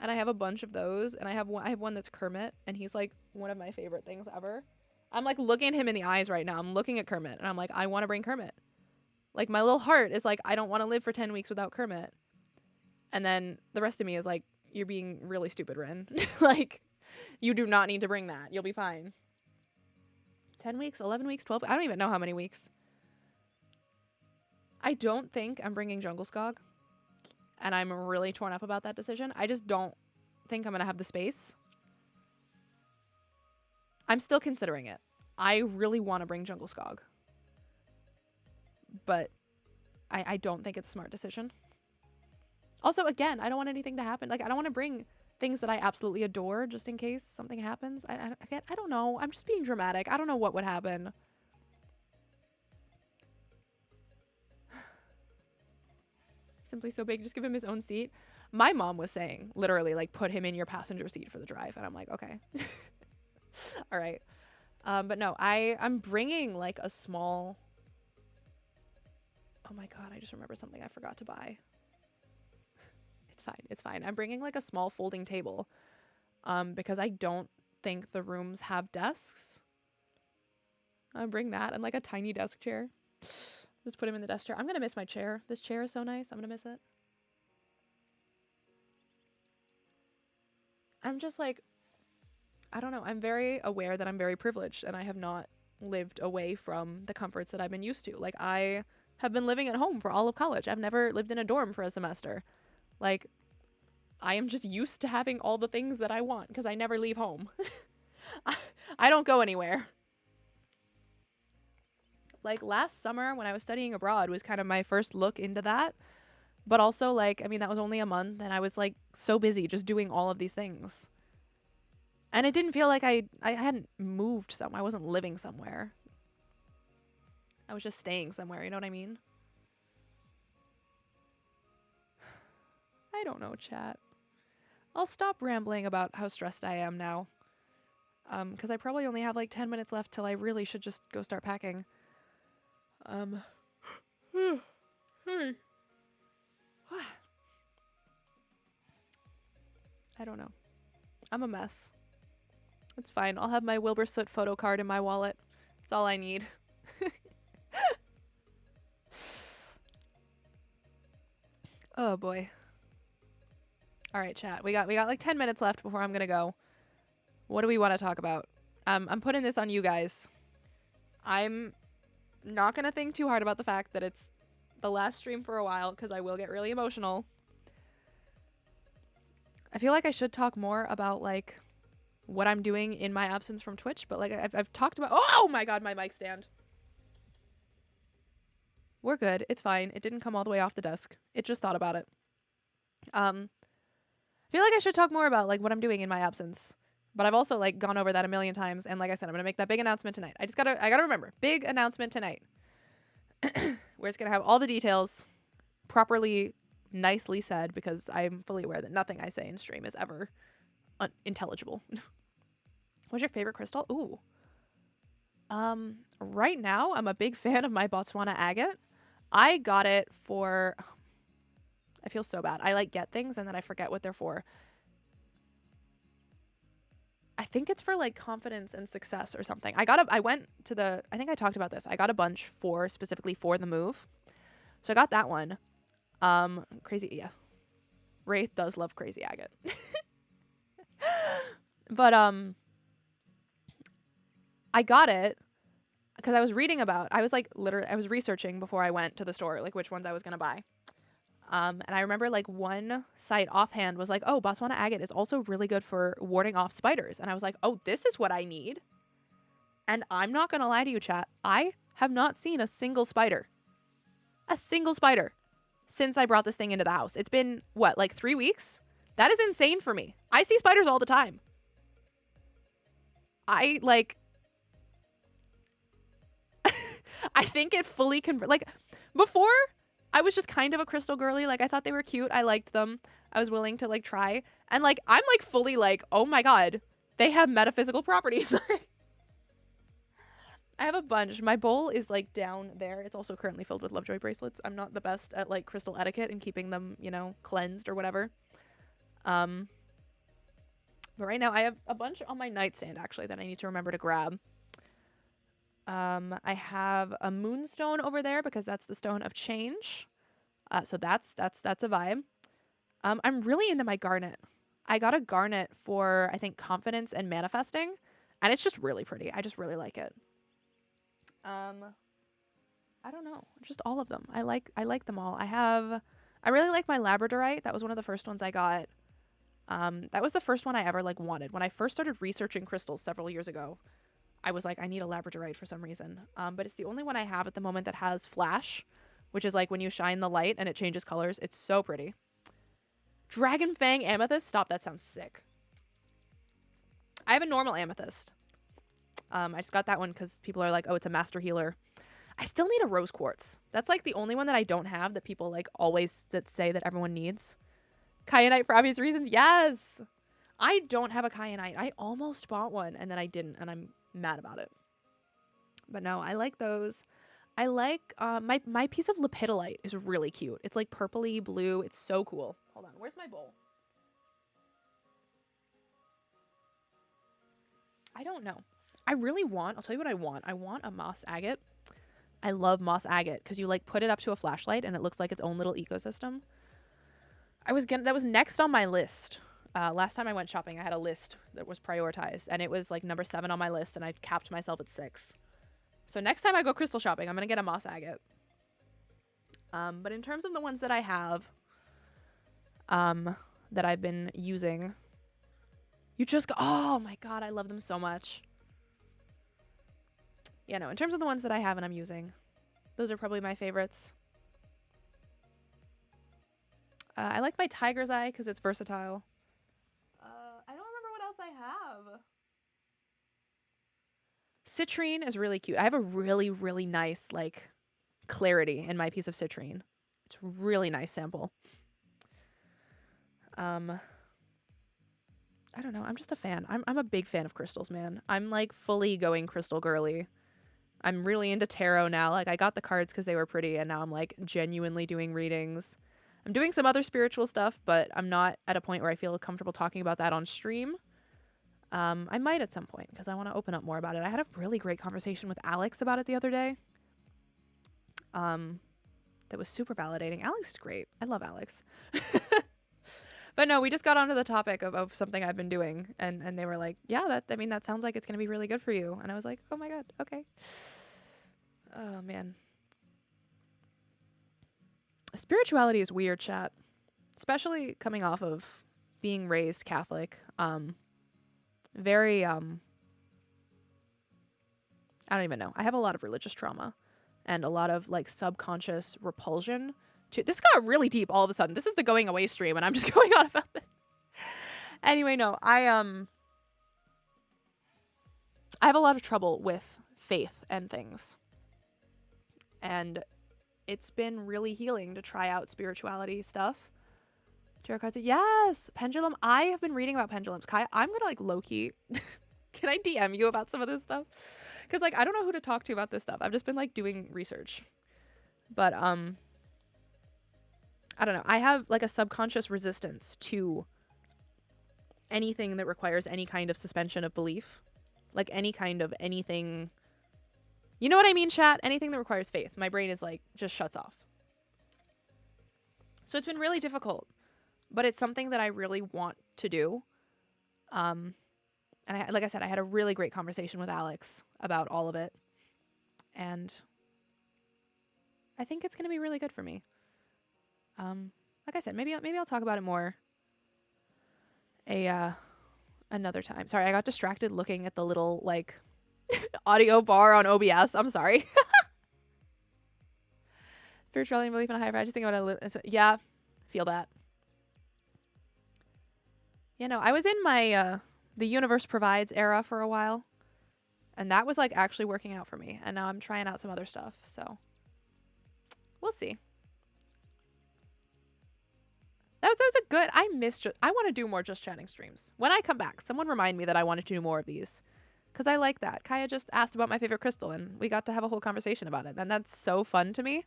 And I have a bunch of those, and I have one that's Kermit, and he's like one of my favorite things ever. I'm like looking at him in the eyes right now. I'm looking at Kermit, and I'm like, I want to bring Kermit. Like, my little heart is like, I don't want to live for 10 weeks without Kermit. And then the rest of me is like, you're being really stupid, Rin. Like, you do not need to bring that. You'll be fine. 10 weeks, 11 weeks, 12. I don't even know how many weeks. I don't think I'm bringing Jungle Skog. And I'm really torn up about that decision. I just don't think I'm going to have the space. I'm still considering it. I really want to bring Jungle Skog. But I don't think it's a smart decision. Also, again, I don't want anything to happen. Like, I don't want to bring things that I absolutely adore just in case something happens. I don't know. I'm just being dramatic. I don't know what would happen. Simply so big. Just give him his own seat. My mom was saying, literally, like, put him in your passenger seat for the drive. And I'm like, okay. All right. But no, I'm bringing, like, a small... Oh my god, I just remembered something I forgot to buy. It's fine. It's fine. I'm bringing, like, a small folding table. Because I don't think the rooms have desks. I'll bring that and, like, a tiny desk chair. Just put him in the desk chair. I'm gonna miss my chair. This chair is so nice. I'm gonna miss it. I'm just, like... I don't know. I'm very aware that I'm very privileged, and I have not lived away from the comforts that I've been used to. Like, I have been living at home for all of college. I've never lived in a dorm for a semester. Like, I am just used to having all the things that I want because I never leave home. I don't go anywhere. Like, last summer when I was studying abroad was kind of my first look into that. But also, like, I mean, that was only a month, and I was, like, so busy just doing all of these things. And it didn't feel like I hadn't moved somewhere. I wasn't living somewhere. I was just staying somewhere, you know what I mean? I don't know, chat. I'll stop rambling about how stressed I am now. Because I probably only have like 10 minutes left till I really should just go start packing. Hey. I don't know. I'm a mess. It's fine. I'll have my Wilbur Soot photo card in my wallet. That's all I need. Oh boy. All right, chat. We got like 10 minutes left before I'm gonna go. What do we want to talk about? I'm putting this on you guys. I'm not gonna think too hard about the fact that it's the last stream for a while because I will get really emotional. I feel like I should talk more about like what I'm doing in my absence from Twitch, but like I've talked about. Oh my god, my mic stand. We're good. It's fine. It didn't come all the way off the desk. It just thought about it. I feel like I should talk more about like what I'm doing in my absence. But I've also like gone over that a million times, and like I said, I'm gonna make that big announcement tonight. I gotta remember. Big announcement tonight. Where it's gonna have all the details properly, nicely said, because I'm fully aware that nothing I say in stream is ever unintelligible. What's your favorite crystal? Ooh. Right now I'm a big fan of my Botswana agate. I got it for... I feel so bad. I like get things and then I forget what they're for. I think it's for like confidence and success or something. I went to the... I think I talked about this. I got a bunch specifically for the move. So I got that one. Crazy, yeah. Wraith does love crazy agate. But, I got it because I was reading about... I was like literally... I was researching before I went to the store, like which ones I was going to buy. And I remember like one site offhand was like, oh, Botswana agate is also really good for warding off spiders. And I was like, oh, this is what I need. And I'm not going to lie to you, chat. I have not seen a single spider. A single spider since I brought this thing into the house. It's been, what, like 3 weeks? That is insane for me. I see spiders all the time. I I think it fully like before I was just kind of a crystal girly. Like I thought they were cute. I liked them. I was willing to like try. And like I'm like fully like, oh my god, they have metaphysical properties. I have a bunch. My bowl is like down there. It's also currently filled with Lovejoy bracelets. I'm not the best at like crystal etiquette and keeping them, you know, cleansed or whatever. But right now I have a bunch on my nightstand actually that I need to remember to grab. I have a moonstone over there because that's the stone of change. So that's a vibe. I'm really into my garnet. I got a garnet for I think confidence and manifesting, and it's just really pretty. I just really like it. I don't know, just all of them. I like them all. I really like my labradorite. That was one of the first ones I got. That was the first one I ever like wanted. When I first started researching crystals several years ago, I was like, I need a labradorite for some reason. But it's the only one I have at the moment that has flash, which is like when you shine the light and it changes colors. It's so pretty. Dragon Fang Amethyst. Stop, that sounds sick. I have a normal amethyst. I just got that one because people are like, oh, it's a master healer. I still need a rose quartz. That's like the only one that I don't have that people like always say that everyone needs. Kyanite for obvious reasons. Yes. I don't have a kyanite. I almost bought one and then I didn't, and I'm mad about it. But no, I like those. I like my piece of lepidolite is really cute. It's like purpley blue. It's so cool. Hold on. Where's my bowl? I don't know. I really want, I'll tell you what I want. I want a moss agate. I love moss agate because you like put it up to a flashlight and it looks like its own little ecosystem. That was next on my list. Last time I went shopping, I had a list that was prioritized, and it was like number 7 on my list, and I capped myself at 6. So next time I go crystal shopping, I'm gonna get a moss agate. But in terms of the ones that I have, that I've been using, oh my god, I love them so much. Yeah, no, in terms of the ones that I have and I'm using, those are probably my favorites. I like my tiger's eye because it's versatile. I don't remember what else I have. Citrine is really cute. I have a really, really nice, like, clarity in my piece of citrine. It's a really nice sample. I don't know. I'm just a fan. I'm a big fan of crystals, man. I'm, like, fully going crystal girly. I'm really into tarot now. Like, I got the cards because they were pretty, and now I'm, like, genuinely doing readings. I'm doing some other spiritual stuff, but I'm not at a point where I feel comfortable talking about that on stream. I might at some point because I want to open up more about it. I had a really great conversation with Alex about it the other day. That was super validating. Alex is great. I love Alex. But no, we just got onto the topic of something I've been doing, and they were like, yeah, that sounds like it's going to be really good for you. And I was like, oh my God, okay. Oh man. Spirituality is weird, chat. Especially coming off of being raised Catholic. Very, I don't even know. I have a lot of religious trauma and a lot of like subconscious repulsion to this. Got really deep all of a sudden. This is the going away stream and I'm just going on about this. Anyway, no, I have a lot of trouble with faith and things. And it's been really healing to try out spirituality stuff. Tarot cards. Yes. Pendulum. I have been reading about pendulums. Kai, I'm going to like low-key. Can I DM you about some of this stuff? Because like, I don't know who to talk to about this stuff. I've just been like doing research. But, I don't know. I have like a subconscious resistance to anything that requires any kind of suspension of belief. Like any kind of anything. You know what I mean, chat? Anything that requires faith. My brain is like, just shuts off. So it's been really difficult. But it's something that I really want to do. And like I said, I had a really great conversation with Alex about all of it. And I think it's going to be really good for me. Like I said, maybe I'll talk about it more another time. Sorry, I got distracted looking at the little like audio bar on OBS. I'm sorry. Spirituality and belief in a higher power. I just think about it. Yeah, feel that. You know, I was in my the universe provides era for a while. And that was like actually working out for me. And now I'm trying out some other stuff. So we'll see. That was a good, I want to do more Just Chatting streams. When I come back, someone remind me that I wanted to do more of these. Because I like that. Kaya just asked about my favorite crystal, and we got to have a whole conversation about it. And that's so fun to me.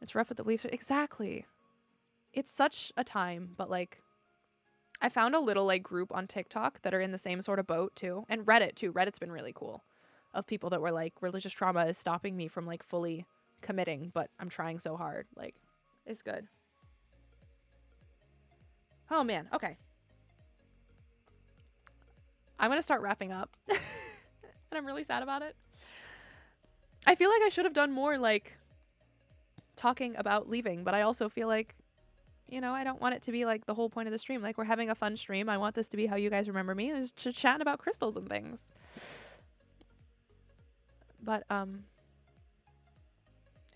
It's rough with the beliefs. Exactly. It's such a time, but like, I found a little like group on TikTok that are in the same sort of boat too. And Reddit too. Reddit's been really cool. Of people that were like, religious trauma is stopping me from like fully committing, but I'm trying so hard. Like, it's good. Oh man, okay. I'm gonna start wrapping up. And I'm really sad about it. I feel like I should have done more like talking about leaving, but I also feel like, you know, I don't want it to be like the whole point of the stream. Like, we're having a fun stream. I want this to be how you guys remember me, is chatting about crystals and things. But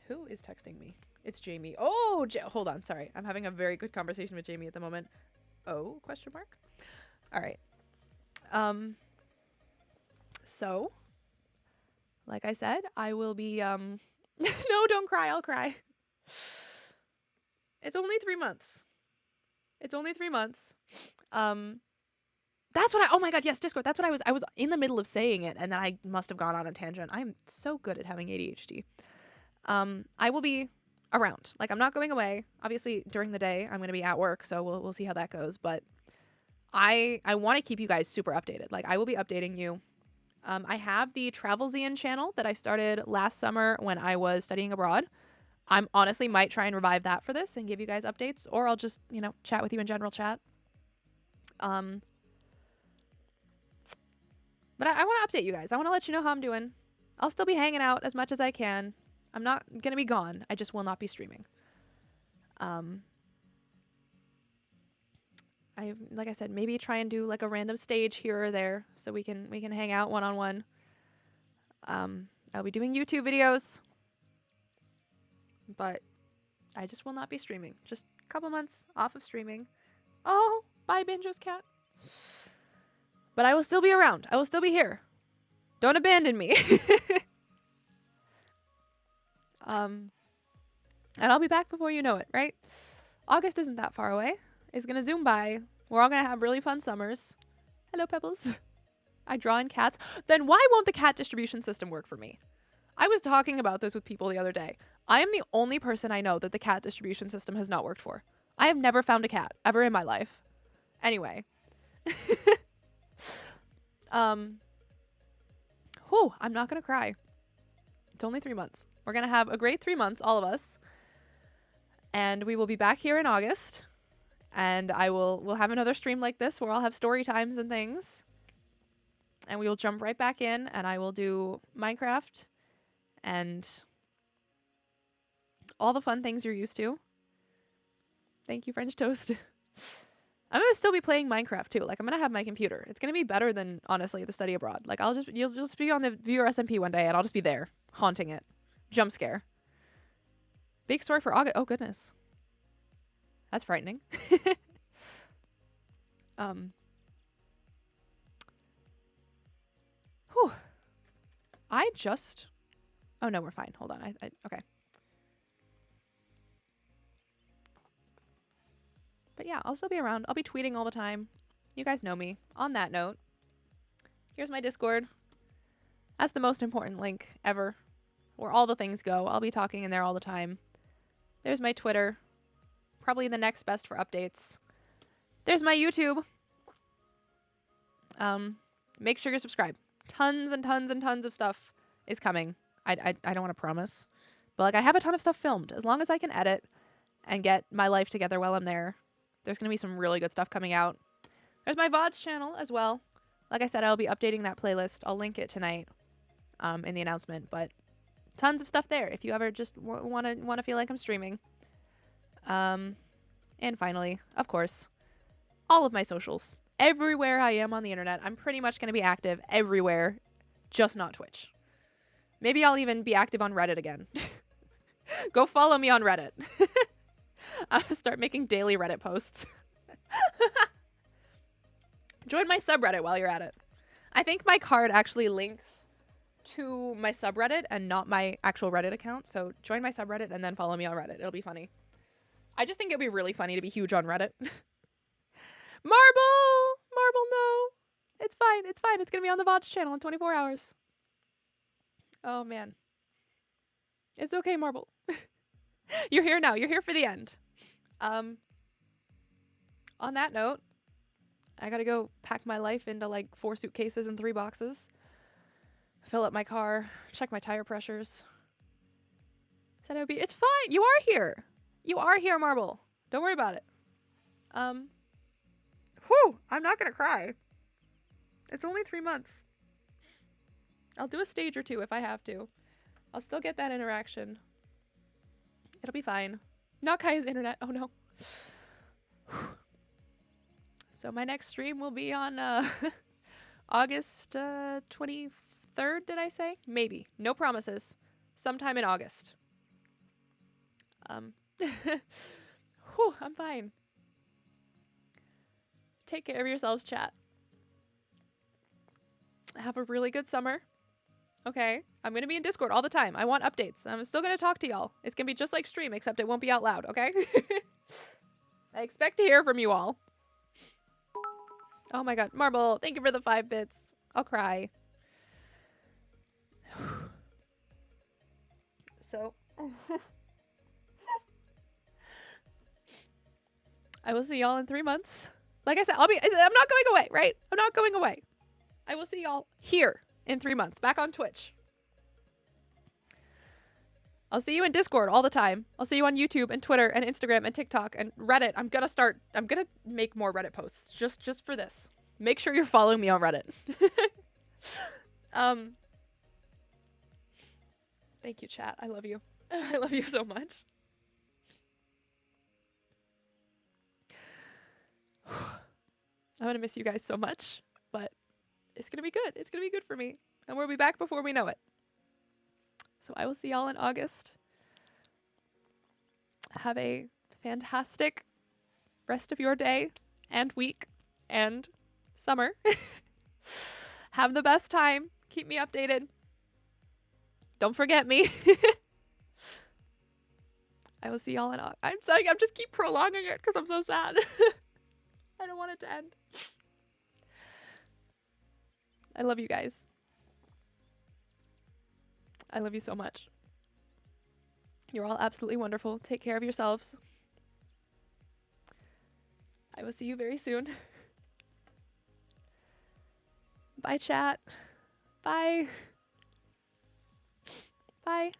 who is texting me? It's Jamie. Oh, hold on. Sorry. I'm having a very good conversation with Jamie at the moment. Oh, question mark. All right. So, like I said, I will be, no, don't cry. I'll cry. It's only 3 months. It's only 3 months. That's what oh my God, yes, Discord. That's what I was in the middle of saying it, and then I must have gone on a tangent. I'm so good at having ADHD. I will be around. Like, I'm not going away. Obviously, during the day, I'm going to be at work, so we'll see how that goes. But I want to keep you guys super updated. Like, I will be updating you. I have the Travel Zian channel that I started last summer when I was studying abroad. I'm honestly might try and revive that for this and give you guys updates, or I'll just, you know, chat with you in general chat. But I want to update you guys. I want to let you know how I'm doing. I'll still be hanging out as much as I can. I'm not going to be gone. I just will not be streaming. Like I said, maybe try and do like a random stage here or there so we can hang out one-on-one. I'll be doing YouTube videos, but I just will not be streaming. Just a couple months off of streaming. Oh, bye, Banjo's cat. But I will still be around. I will still be here. Don't abandon me. And I'll be back before you know it, right? August isn't that far away. It's gonna zoom by. We're all gonna have really fun summers. Hello, Pebbles. I draw in cats. Then why won't the cat distribution system work for me? I was talking about this with people the other day. I am the only person I know that the cat distribution system has not worked for. I have never found a cat ever in my life. Anyway. Whew, I'm not gonna cry. It's only 3 months. We're gonna have a great 3 months, all of us. And we will be back here in August. And we'll have another stream like this where I'll have story times and things. And we will jump right back in, and I will do Minecraft and all the fun things you're used to. Thank you, French Toast. I'm gonna still be playing Minecraft too. Like, I'm gonna have my computer. It's gonna be better than, honestly, the study abroad. Like, you'll just be on the viewer SMP one day, and I'll just be there, haunting it. Jump scare. Big story for August. Oh goodness. That's frightening. Whew. Oh no, we're fine. Hold on. Okay. But yeah, I'll still be around. I'll be tweeting all the time. You guys know me. On that note, here's my Discord. That's the most important link ever, where all the things go. I'll be talking in there all the time. There's my Twitter. Probably the next best for updates. There's my YouTube. Make sure you're subscribed. Tons and tons and tons of stuff is coming. I don't want to promise. But like, I have a ton of stuff filmed. As long as I can edit and get my life together while I'm there, there's going to be some really good stuff coming out. There's my VODs channel as well. Like I said, I'll be updating that playlist. I'll link it tonight in the announcement. But tons of stuff there if you ever just want to feel like I'm streaming. And finally, of course, all of my socials. Everywhere I am on the internet, I'm pretty much going to be active everywhere, just not Twitch. Maybe I'll even be active on Reddit again. Go follow me on Reddit. I'll start making daily Reddit posts. Join my subreddit while you're at it. I think my card actually links to my subreddit and not my actual Reddit account. So join my subreddit and then follow me on Reddit. It'll be funny. I just think it'd be really funny to be huge on Reddit. Marble! Marble, no. It's fine. It's fine. It's going to be on the VOD's channel in 24 hours. Oh, man. It's okay, Marble. You're here now. You're here for the end. On that note, I got to go pack my life into like 4 suitcases and 3 boxes. Fill up my car. Check my tire pressures. Said it would be... It's fine. You are here. You are here, Marble. Don't worry about it. Whew, I'm not gonna cry. It's only 3 months. I'll do a stage or 2 if I have to. I'll still get that interaction. It'll be fine. Not Kaya's internet. Oh no. So my next stream will be on August 23rd, did I say? Maybe. No promises. Sometime in August. Whew, I'm fine. Take care of yourselves, chat. Have a really good summer. Okay. I'm going to be in Discord all the time. I want updates. I'm still going to talk to y'all. It's going to be just like stream, except it won't be out loud, okay? I expect to hear from you all. Oh my god. Marble, thank you for the 5 bits. I'll cry. So... I will see y'all in 3 months. Like I said, I'm not going away, right? I'm not going away. I will see y'all here in 3 months, back on Twitch. I'll see you in Discord all the time. I'll see you on YouTube and Twitter and Instagram and TikTok and Reddit. I'm gonna make more Reddit posts just for this. Make sure you're following me on Reddit. Thank you, chat. I love you. I love you so much. I'm gonna miss you guys so much, but it's gonna be good. It's gonna be good for me. And we'll be back before we know it. So I will see y'all in August. Have a fantastic rest of your day and week and summer. Have the best time. Keep me updated. Don't forget me. I will see y'all in August. I'm sorry, I'm just keep prolonging it because I'm so sad. I don't want it to end. I love you guys. I love you so much. You're all absolutely wonderful. Take care of yourselves. I will see you very soon. Bye, chat. Bye. Bye.